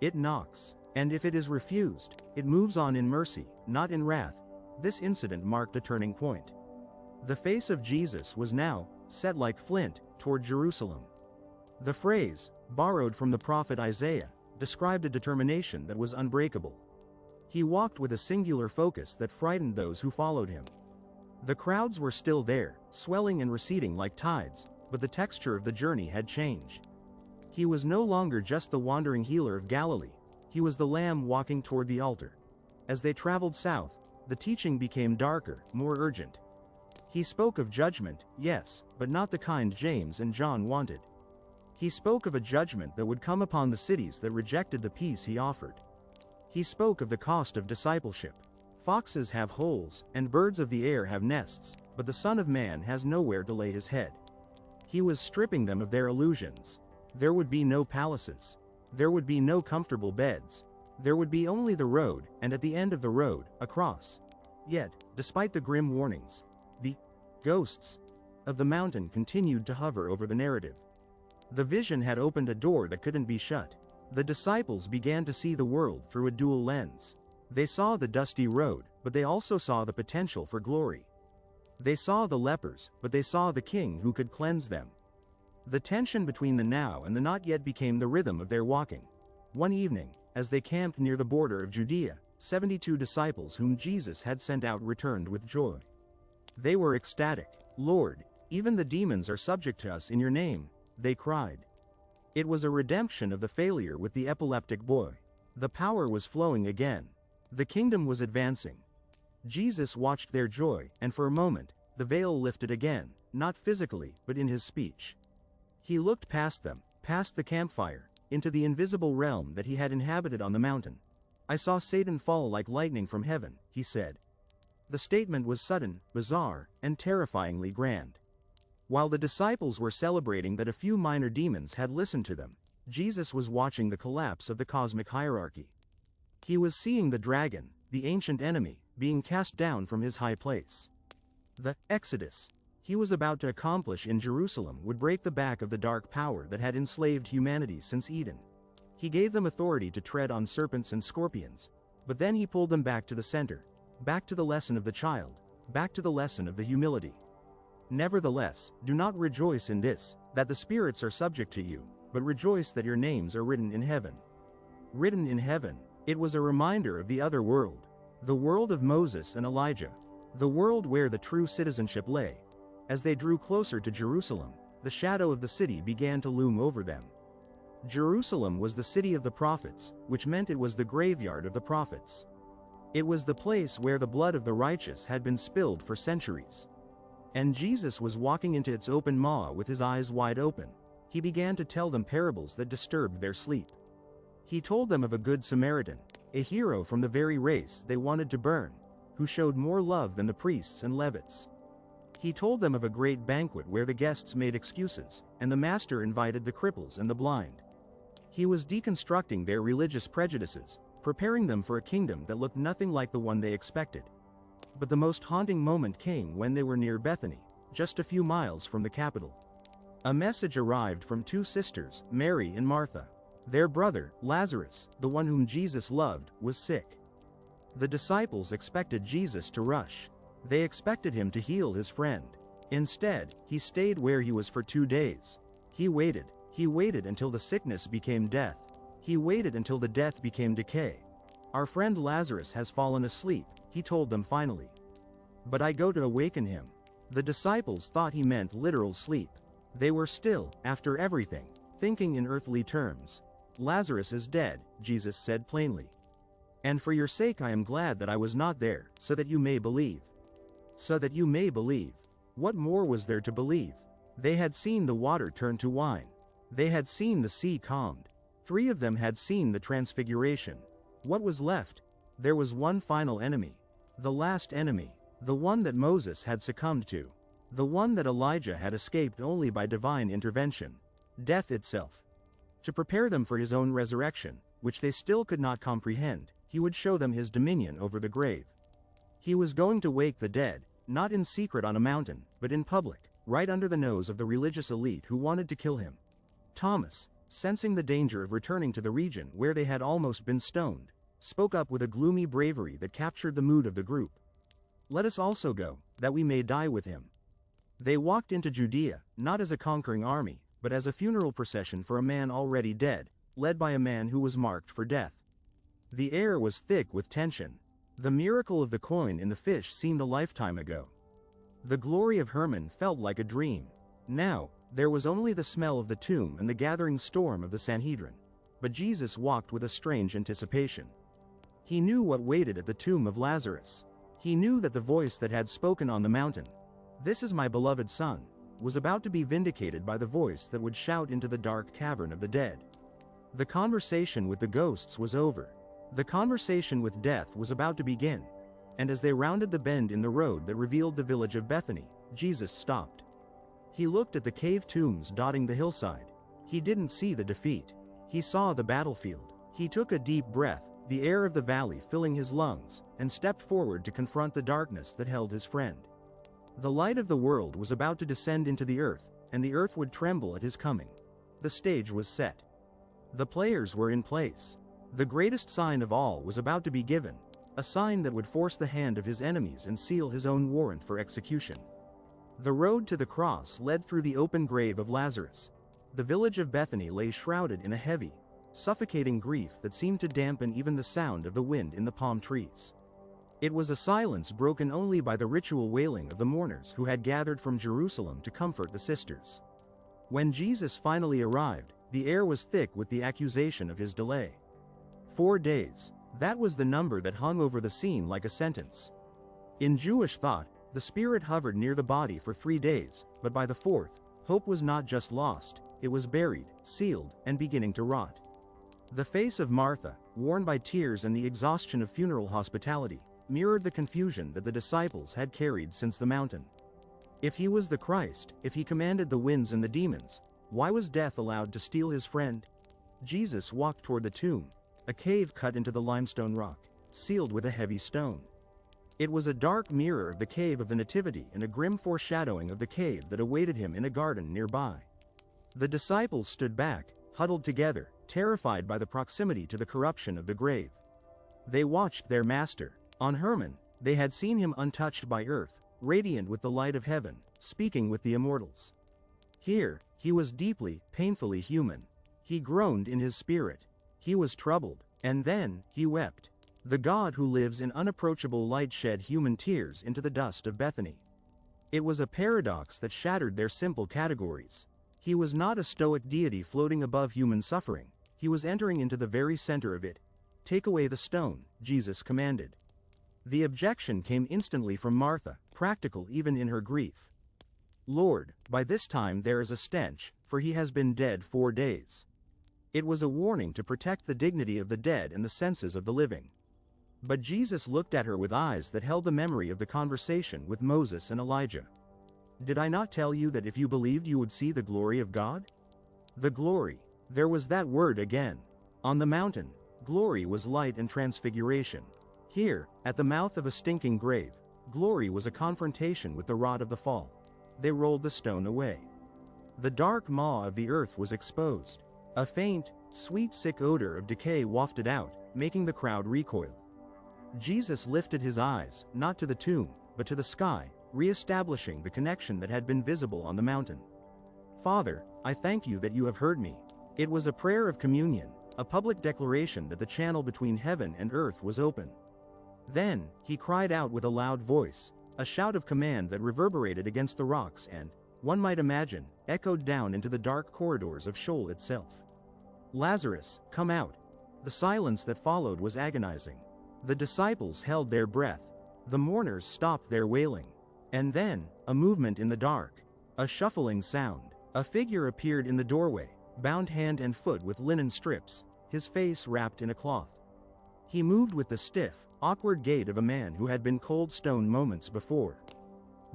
It knocks. And if it is refused, it moves on in mercy, not in wrath. This incident marked a turning point. The face of Jesus was now set like flint toward Jerusalem. The phrase, borrowed from the prophet Isaiah, described a determination that was unbreakable. He walked with a singular focus that frightened those who followed him. The crowds were still there, swelling and receding like tides, but the texture of the journey had changed. He was no longer just the wandering healer of Galilee, he was the Lamb walking toward the altar. As they traveled south, the teaching became darker, more urgent. He spoke of judgment, yes, but not the kind James and John wanted. He spoke of a judgment that would come upon the cities that rejected the peace he offered. He spoke of the cost of discipleship. Foxes have holes, and birds of the air have nests, but the Son of Man has nowhere to lay his head. He was stripping them of their illusions. There would be no palaces. There would be no comfortable beds. There would be only the road, and at the end of the road, a cross. Yet, despite the grim warnings, the ghosts of the mountain continued to hover over the narrative. The vision had opened a door that couldn't be shut. The disciples began to see the world through a dual lens. They saw the dusty road, but they also saw the potential for glory. They saw the lepers, but they saw the King who could cleanse them. The tension between the now and the not yet became the rhythm of their walking. One evening, as they camped near the border of Judea, 72 disciples whom Jesus had sent out returned with joy. They were ecstatic. "Lord, even the demons are subject to us in your name," they cried. It was a redemption of the failure with the epileptic boy. The power was flowing again. The kingdom was advancing. Jesus watched their joy, and for a moment, the veil lifted again, not physically, but in his speech. He looked past them, past the campfire, into the invisible realm that he had inhabited on the mountain. "I saw Satan fall like lightning from heaven," he said. The statement was sudden, bizarre, and terrifyingly grand. While the disciples were celebrating that a few minor demons had listened to them, Jesus was watching the collapse of the cosmic hierarchy. He was seeing the dragon, the ancient enemy, being cast down from his high place. The Exodus he was about to accomplish in Jerusalem would break the back of the dark power that had enslaved humanity since Eden. He gave them authority to tread on serpents and scorpions, but then he pulled them back to the center, back to the lesson of the child, back to the lesson of the humility. "Nevertheless, do not rejoice in this, that the spirits are subject to you, but rejoice that your names are written in heaven." Written in heaven, it was a reminder of the other world, the world of Moses and Elijah, the world where the true citizenship lay. As they drew closer to Jerusalem, the shadow of the city began to loom over them. Jerusalem was the city of the prophets, which meant it was the graveyard of the prophets. It was the place where the blood of the righteous had been spilled for centuries. And Jesus was walking into its open maw with his eyes wide open. He began to tell them parables that disturbed their sleep. He told them of a good Samaritan, a hero from the very race they wanted to burn, who showed more love than the priests and Levites. He told them of a great banquet where the guests made excuses, and the master invited the cripples and the blind. He was deconstructing their religious prejudices, preparing them for a kingdom that looked nothing like the one they expected. But the most haunting moment came when they were near Bethany, just a few miles from the capital. A message arrived from two sisters, Mary and Martha. Their brother, Lazarus, the one whom Jesus loved, was sick. The disciples expected Jesus to rush. They expected him to heal his friend. Instead, he stayed where he was for 2 days. He waited until the sickness became death. He waited until the death became decay. "Our friend Lazarus has fallen asleep," he told them finally. "But I go to awaken him." The disciples thought he meant literal sleep. They were still, after everything, thinking in earthly terms. "Lazarus is dead," Jesus said plainly. "And for your sake I am glad that I was not there, so that you may believe." So that you may believe. What more was there to believe? They had seen the water turn to wine. They had seen the sea calmed. 3 of them had seen the transfiguration. What was left? There was one final enemy. The last enemy. The one that Moses had succumbed to. The one that Elijah had escaped only by divine intervention. Death itself. To prepare them for his own resurrection, which they still could not comprehend, he would show them his dominion over the grave. He was going to wake the dead, not in secret on a mountain, but in public, right under the nose of the religious elite who wanted to kill him. Thomas, sensing the danger of returning to the region where they had almost been stoned, spoke up with a gloomy bravery that captured the mood of the group. "Let us also go, that we may die with him." They walked into Judea, not as a conquering army, but as a funeral procession for a man already dead, led by a man who was marked for death. The air was thick with tension. The miracle of the coin in the fish seemed a lifetime ago. The glory of Hermon felt like a dream. Now, there was only the smell of the tomb and the gathering storm of the Sanhedrin. But Jesus walked with a strange anticipation. He knew what waited at the tomb of Lazarus. He knew that the voice that had spoken on the mountain, "This is my beloved Son," was about to be vindicated by the voice that would shout into the dark cavern of the dead. The conversation with the ghosts was over. The conversation with death was about to begin. And as they rounded the bend in the road that revealed the village of Bethany, Jesus stopped. He looked at the cave tombs dotting the hillside. He didn't see the defeat. He saw the battlefield. He took a deep breath, the air of the valley filling his lungs, and stepped forward to confront the darkness that held his friend. The light of the world was about to descend into the earth, and the earth would tremble at his coming. The stage was set. The players were in place. The greatest sign of all was about to be given, a sign that would force the hand of his enemies and seal his own warrant for execution. The road to the cross led through the open grave of Lazarus. The village of Bethany lay shrouded in a heavy, suffocating grief that seemed to dampen even the sound of the wind in the palm trees. It was a silence broken only by the ritual wailing of the mourners who had gathered from Jerusalem to comfort the sisters. When Jesus finally arrived, the air was thick with the accusation of his delay. 4 days. That was the number that hung over the scene like a sentence. In Jewish thought, the spirit hovered near the body for 3 days, but by the 4th, hope was not just lost, it was buried, sealed, and beginning to rot. The face of Martha, worn by tears and the exhaustion of funeral hospitality, mirrored the confusion that the disciples had carried since the mountain. If he was the Christ, if he commanded the winds and the demons, why was death allowed to steal his friend? Jesus walked toward the tomb, a cave cut into the limestone rock, sealed with a heavy stone. It was a dark mirror of the cave of the Nativity and a grim foreshadowing of the cave that awaited him in a garden nearby. The disciples stood back, huddled together, terrified by the proximity to the corruption of the grave. They watched their master. On Hermon, they had seen him untouched by earth, radiant with the light of heaven, speaking with the immortals. Here, he was deeply, painfully human. He groaned in his spirit. He was troubled, and then, he wept. The God who lives in unapproachable light shed human tears into the dust of Bethany. It was a paradox that shattered their simple categories. He was not a stoic deity floating above human suffering. He was entering into the very center of it. "Take away the stone," Jesus commanded. The objection came instantly from Martha, practical even in her grief. "Lord, by this time there is a stench, for he has been dead 4 days." It was a warning to protect the dignity of the dead and the senses of the living. But Jesus looked at her with eyes that held the memory of the conversation with Moses and Elijah. "Did I not tell you that if you believed you would see the glory of God?" The glory. There was that word again. On the mountain, glory was light and transfiguration. Here, at the mouth of a stinking grave, glory was a confrontation with the rot of the fall. They rolled the stone away. The dark maw of the earth was exposed. A faint, sweet sick odor of decay wafted out, making the crowd recoil. Jesus lifted his eyes, not to the tomb, but to the sky, re-establishing the connection that had been visible on the mountain. "Father, I thank you that you have heard me." It was a prayer of communion, a public declaration that the channel between heaven and earth was open. Then, he cried out with a loud voice, a shout of command that reverberated against the rocks and, one might imagine, echoed down into the dark corridors of Sheol itself. "Lazarus, come out." The silence that followed was agonizing. The disciples held their breath. The mourners stopped their wailing. And then, a movement in the dark. A shuffling sound. A figure appeared in the doorway, bound hand and foot with linen strips, his face wrapped in a cloth. He moved with the stiff, awkward gait of a man who had been cold stone moments before.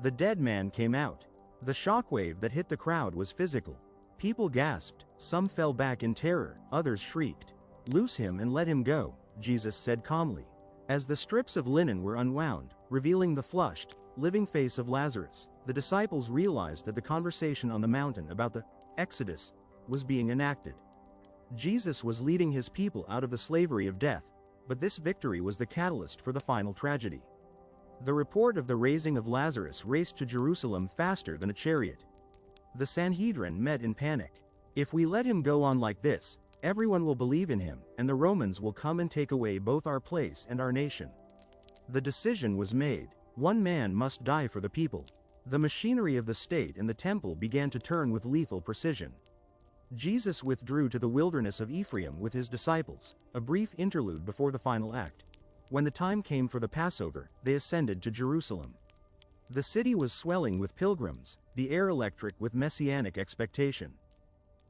The dead man came out. The shockwave that hit the crowd was physical. People gasped, some fell back in terror, others shrieked. "Loose him and let him go," Jesus said calmly. As the strips of linen were unwound, revealing the flushed, living face of Lazarus, the disciples realized that the conversation on the mountain about the Exodus was being enacted. Jesus was leading his people out of the slavery of death, but this victory was the catalyst for the final tragedy. The report of the raising of Lazarus raced to Jerusalem faster than a chariot. The Sanhedrin met in panic. If we let him go on like this, everyone will believe in him, and the Romans will come and take away both our place and our nation. The decision was made. One man must die for the people. The machinery of the state and the temple began to turn with lethal precision. Jesus withdrew to the wilderness of Ephraim with his disciples, a brief interlude before the final act. When the time came for the Passover, they ascended to Jerusalem. The city was swelling with pilgrims, the air electric with messianic expectation.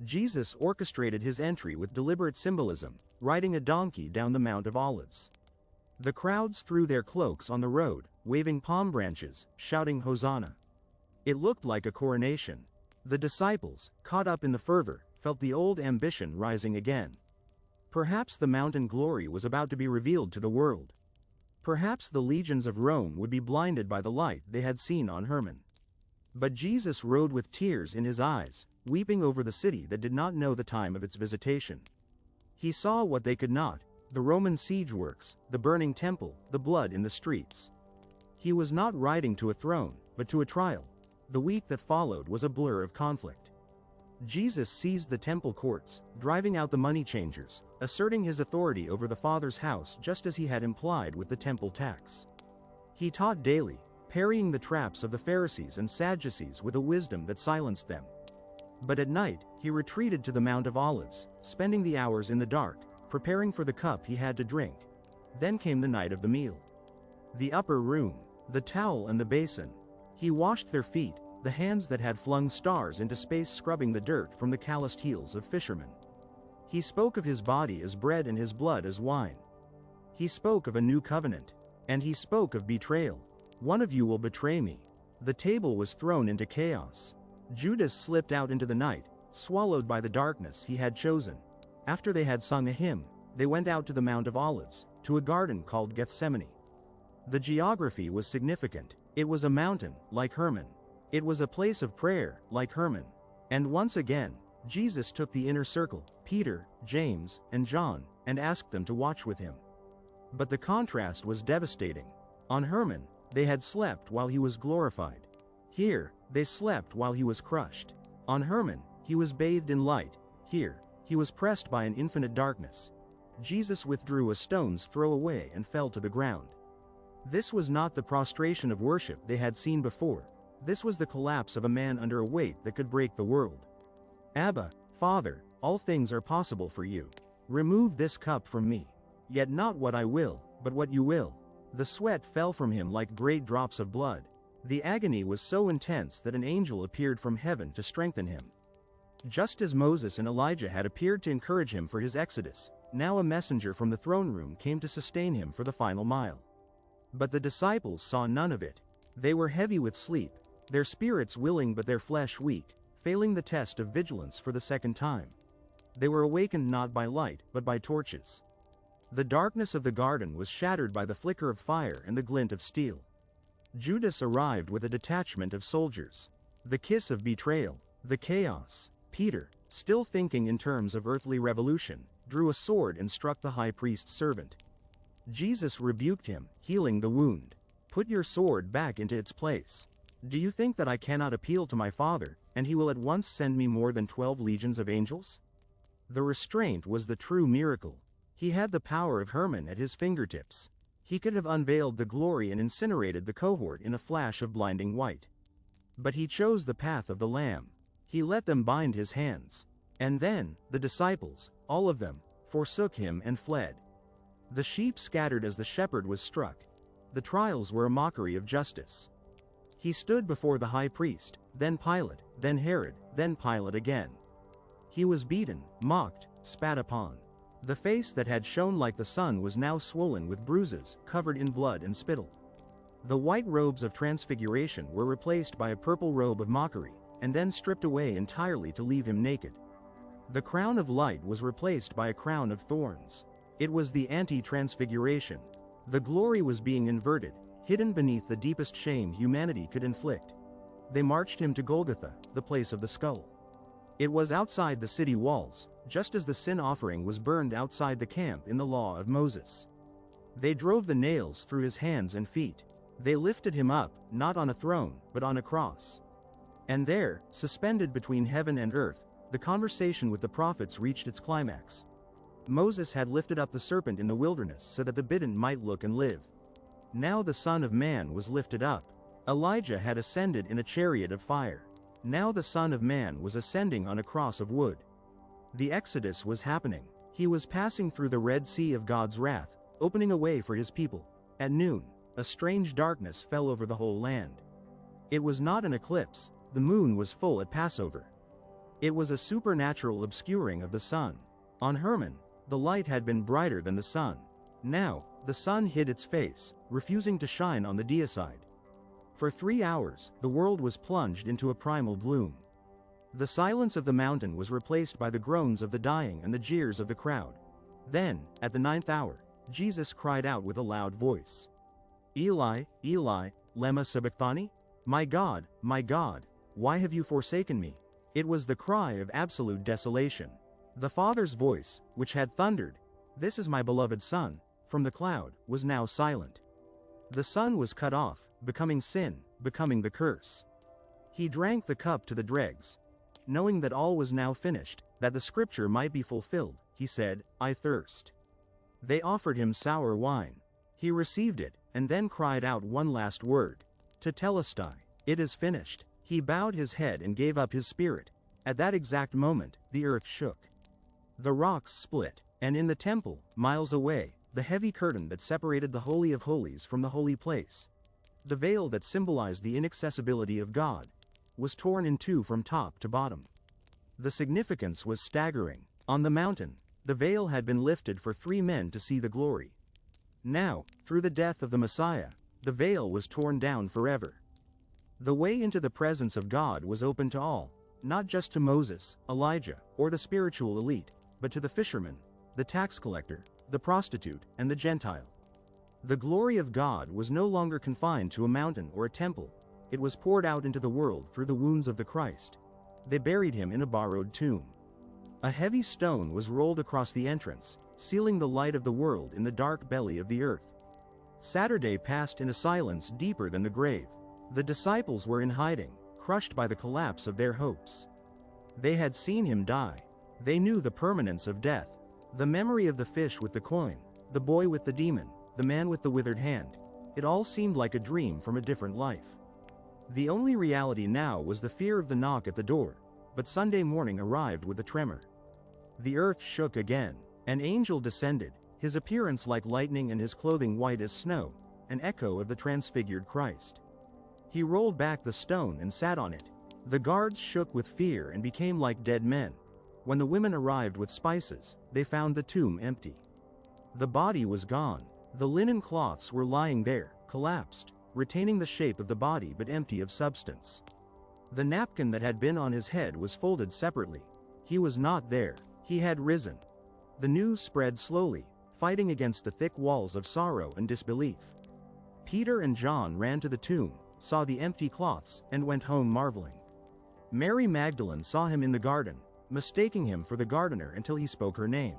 Jesus orchestrated his entry with deliberate symbolism, riding a donkey down the Mount of Olives. The crowds threw their cloaks on the road, waving palm branches, shouting Hosanna. It looked like a coronation. The disciples, caught up in the fervor, felt the old ambition rising again. Perhaps the mountain glory was about to be revealed to the world. Perhaps the legions of Rome would be blinded by the light they had seen on Hermon. But Jesus rode with tears in his eyes, weeping over the city that did not know the time of its visitation. He saw what they could not: the Roman siege works, the burning temple, the blood in the streets. He was not riding to a throne, but to a trial. The week that followed was a blur of conflict. Jesus seized the temple courts, driving out the money changers, asserting his authority over the Father's house just as he had implied with the temple tax. He taught daily, parrying the traps of the Pharisees and Sadducees with a wisdom that silenced them. But at night, he retreated to the Mount of Olives, spending the hours in the dark, preparing for the cup he had to drink. Then came the night of the meal. The upper room, the towel and the basin. He washed their feet, the hands that had flung stars into space, scrubbing the dirt from the calloused heels of fishermen. He spoke of his body as bread and his blood as wine. He spoke of a new covenant. And he spoke of betrayal. One of you will betray me. The table was thrown into chaos. Judas slipped out into the night, swallowed by the darkness he had chosen. After they had sung a hymn, they went out to the Mount of Olives, to a garden called Gethsemane. The geography was significant. It was a mountain, like Hermon. It was a place of prayer, like Hermon. And once again, Jesus took the inner circle, Peter, James, and John, and asked them to watch with him. But the contrast was devastating. On Hermon, they had slept while he was glorified. Here, they slept while he was crushed. On Hermon, he was bathed in light. Here, he was pressed by an infinite darkness. Jesus withdrew a stone's throw away and fell to the ground. This was not the prostration of worship they had seen before. This was the collapse of a man under a weight that could break the world. Abba, Father, all things are possible for you. Remove this cup from me. Yet not what I will, but what you will. The sweat fell from him like great drops of blood. The agony was so intense that an angel appeared from heaven to strengthen him. Just as Moses and Elijah had appeared to encourage him for his exodus, now a messenger from the throne room came to sustain him for the final mile. But the disciples saw none of it. They were heavy with sleep, their spirits willing but their flesh weak, failing the test of vigilance for the second time. They were awakened not by light, but by torches. The darkness of the garden was shattered by the flicker of fire and the glint of steel. Judas arrived with a detachment of soldiers. The kiss of betrayal, the chaos. Peter, still thinking in terms of earthly revolution, drew a sword and struck the high priest's servant. Jesus rebuked him, healing the wound. Put your sword back into its place. Do you think that I cannot appeal to my Father, and he will at once send me more than 12 legions of angels? The restraint was the true miracle. He had the power of Hermon at his fingertips. He could have unveiled the glory and incinerated the cohort in a flash of blinding white. But he chose the path of the Lamb. He let them bind his hands. And then, the disciples, all of them, forsook him and fled. The sheep scattered as the shepherd was struck. The trials were a mockery of justice. He stood before the high priest, then Pilate, then Herod, then Pilate again. He was beaten, mocked, spat upon. The face that had shone like the sun was now swollen with bruises, covered in blood and spittle. The white robes of transfiguration were replaced by a purple robe of mockery, and then stripped away entirely to leave him naked. The crown of light was replaced by a crown of thorns. It was the anti-transfiguration. The glory was being inverted, hidden beneath the deepest shame humanity could inflict. They marched him to Golgotha, the place of the skull. It was outside the city walls, just as the sin offering was burned outside the camp in the law of Moses. They drove the nails through his hands and feet. They lifted him up, not on a throne, but on a cross. And there, suspended between heaven and earth, the conversation with the prophets reached its climax. Moses had lifted up the serpent in the wilderness so that the bitten might look and live. Now the Son of Man was lifted up. Elijah had ascended in a chariot of fire. Now the Son of Man was ascending on a cross of wood. The Exodus was happening. He was passing through the Red Sea of God's wrath, opening a way for his people. At noon, a strange darkness fell over the whole land. It was not an eclipse, the moon was full at Passover. It was a supernatural obscuring of the sun. On Hermon, the light had been brighter than the sun. Now, the sun hid its face, refusing to shine on the deicide. For 3 hours, the world was plunged into a primal gloom. The silence of the mountain was replaced by the groans of the dying and the jeers of the crowd. Then, at the 9th hour, Jesus cried out with a loud voice, "Eli, Eli, lema sabachthani? My God, why have you forsaken me?" It was the cry of absolute desolation. The Father's voice, which had thundered, "This is my beloved Son," from the cloud, was now silent. The Son was cut off, becoming sin, becoming the curse. He drank the cup to the dregs. Knowing that all was now finished, that the scripture might be fulfilled, he said, "I thirst." They offered him sour wine. He received it, and then cried out one last word, "Tetelestai," it is finished. He bowed his head and gave up his spirit. At that exact moment, the earth shook. The rocks split, and in the temple, miles away, the heavy curtain that separated the Holy of Holies from the holy place, the veil that symbolized the inaccessibility of God, was torn in two from top to bottom. The significance was staggering. On the mountain, the veil had been lifted for 3 men to see the glory. Now, through the death of the Messiah, the veil was torn down forever. The way into the presence of God was open to all, not just to Moses, Elijah, or the spiritual elite, but to the fisherman, the tax collector, the prostitute, and the Gentile. The glory of God was no longer confined to a mountain or a temple. It was poured out into the world through the wounds of the Christ. They buried him in a borrowed tomb. A heavy stone was rolled across the entrance, sealing the light of the world in the dark belly of the earth. Saturday passed in a silence deeper than the grave. The disciples were in hiding, crushed by the collapse of their hopes. They had seen him die. They knew the permanence of death. The memory of the fish with the coin, the boy with the demon, the man with the withered hand. It all seemed like a dream from a different life. The only reality now was the fear of the knock at the door, but Sunday morning arrived with a tremor. The earth shook again. An angel descended, his appearance like lightning and his clothing white as snow, an echo of the transfigured Christ. He rolled back the stone and sat on it. The guards shook with fear and became like dead men. When the women arrived with spices, they found the tomb empty. The body was gone. The linen cloths were lying there, collapsed, retaining the shape of the body but empty of substance. The napkin that had been on his head was folded separately. He was not there. He had risen. The news spread slowly, fighting against the thick walls of sorrow and disbelief. Peter and John ran to the tomb, saw the empty cloths, and went home marveling. Mary Magdalene saw him in the garden, mistaking him for the gardener until he spoke her name.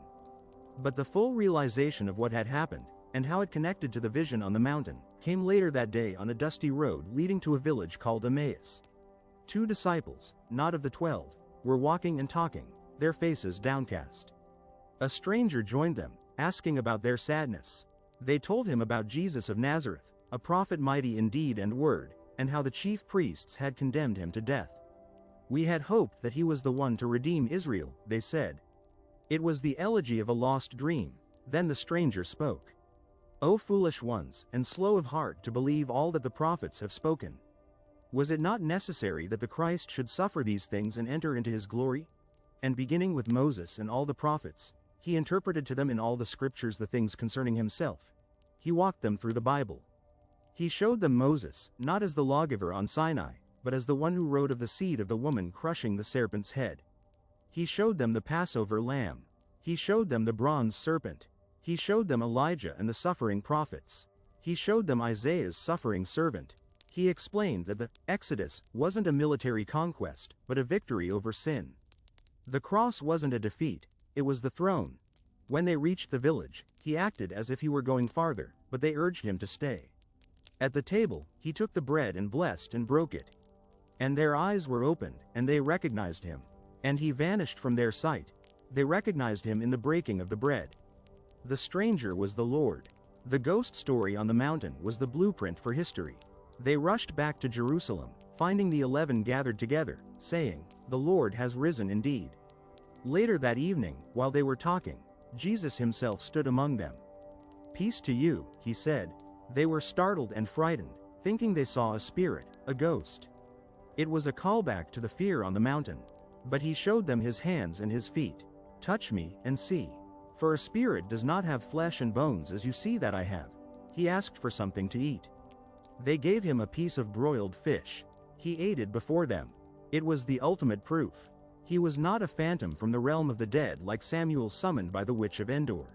But the full realization of what had happened, and how it connected to the vision on the mountain, came later that day on a dusty road leading to a village called Emmaus. 2 disciples, not of the 12, were walking and talking, their faces downcast. A stranger joined them, asking about their sadness. They told him about Jesus of Nazareth, a prophet mighty in deed and word, and how the chief priests had condemned him to death. "We had hoped that he was the one to redeem Israel," they said. It was the elegy of a lost dream. Then the stranger spoke. "O foolish ones, and slow of heart to believe all that the prophets have spoken. Was it not necessary that the Christ should suffer these things and enter into his glory?" And beginning with Moses and all the prophets, he interpreted to them in all the scriptures the things concerning himself. He walked them through the Bible. He showed them Moses, not as the lawgiver on Sinai, but as the one who wrote of the seed of the woman crushing the serpent's head. He showed them the Passover lamb. He showed them the bronze serpent. He showed them Elijah and the suffering prophets. He showed them Isaiah's suffering servant. He explained that the Exodus wasn't a military conquest, but a victory over sin. The cross wasn't a defeat, It was the throne. When they reached the village, he acted as if he were going farther, but they urged him to stay. At the table, he took the bread and blessed and broke it. And their eyes were opened, and they recognized him. And he vanished from their sight. They recognized him in the breaking of the bread. The stranger was the Lord. The ghost story on the mountain was the blueprint for history. They rushed back to Jerusalem, finding the 11 gathered together, saying, "The Lord has risen indeed." Later that evening, while they were talking, Jesus himself stood among them. "Peace to you," he said. They were startled and frightened, thinking they saw a spirit, a ghost. It was a callback to the fear on the mountain. But he showed them his hands and his feet. "Touch me, and see. For a spirit does not have flesh and bones as you see that I have." He asked for something to eat. They gave him a piece of broiled fish. He ate it before them. It was the ultimate proof. He was not a phantom from the realm of the dead like Samuel summoned by the witch of Endor.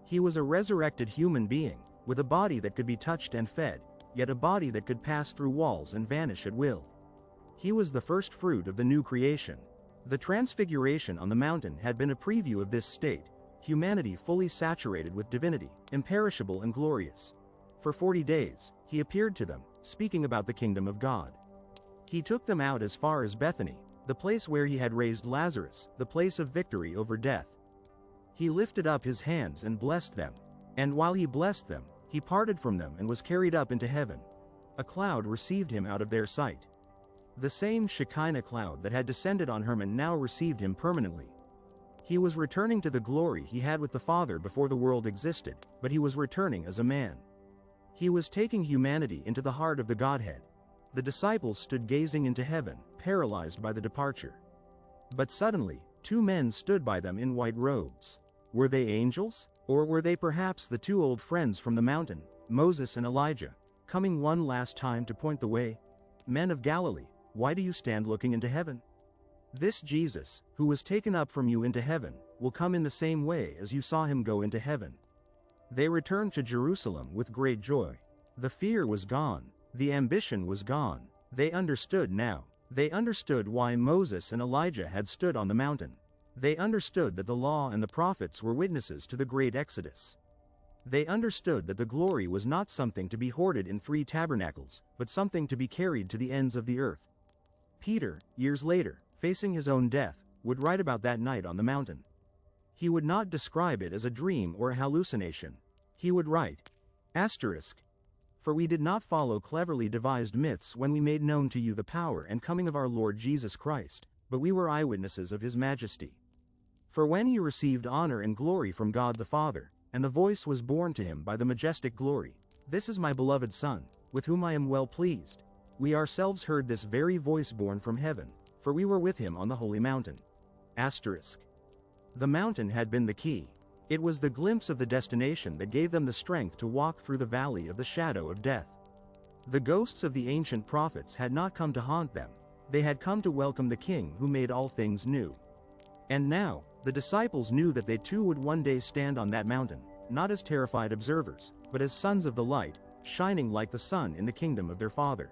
He was a resurrected human being, with a body that could be touched and fed, yet a body that could pass through walls and vanish at will. He was the first fruit of the new creation. The transfiguration on the mountain had been a preview of this state, humanity fully saturated with divinity, imperishable and glorious. For 40 days, he appeared to them, speaking about the kingdom of God. He took them out as far as Bethany, the place where he had raised Lazarus, the place of victory over death. He lifted up his hands and blessed them. And while he blessed them, he parted from them and was carried up into heaven. A cloud received him out of their sight. The same Shekinah cloud that had descended on Herman now received him permanently. He was returning to the glory he had with the Father before the world existed, but he was returning as a man. He was taking humanity into the heart of the Godhead. The disciples stood gazing into heaven, paralyzed by the departure. But suddenly, 2 men stood by them in white robes. Were they angels? Or were they perhaps the 2 old friends from the mountain, Moses and Elijah, coming one last time to point the way? "Men of Galilee, why do you stand looking into heaven? This Jesus, who was taken up from you into heaven, will come in the same way as you saw him go into heaven." They returned to Jerusalem with great joy. The fear was gone. The ambition was gone. They understood now. They understood why Moses and Elijah had stood on the mountain. They understood that the law and the prophets were witnesses to the great Exodus. They understood that the glory was not something to be hoarded in 3 tabernacles, but something to be carried to the ends of the earth. Peter, years later, facing his own death, would write about that night on the mountain. He would not describe it as a dream or a hallucination. He would write, "For we did not follow cleverly devised myths when we made known to you the power and coming of our Lord Jesus Christ, but we were eyewitnesses of his majesty. For when he received honor and glory from God the Father, and the voice was borne to him by the majestic glory, 'This is my beloved Son, with whom I am well pleased,' we ourselves heard this very voice borne from heaven, for we were with him on the holy mountain." The mountain had been the key. It was the glimpse of the destination that gave them the strength to walk through the valley of the shadow of death. The ghosts of the ancient prophets had not come to haunt them. They had come to welcome the King who made all things new. And now, the disciples knew that they too would one day stand on that mountain, not as terrified observers, but as sons of the light, shining like the sun in the kingdom of their Father.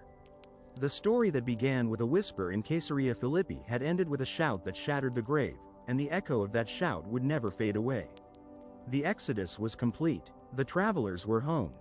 The story that began with a whisper in Caesarea Philippi had ended with a shout that shattered the grave, and the echo of that shout would never fade away. The Exodus was complete. The travelers were home.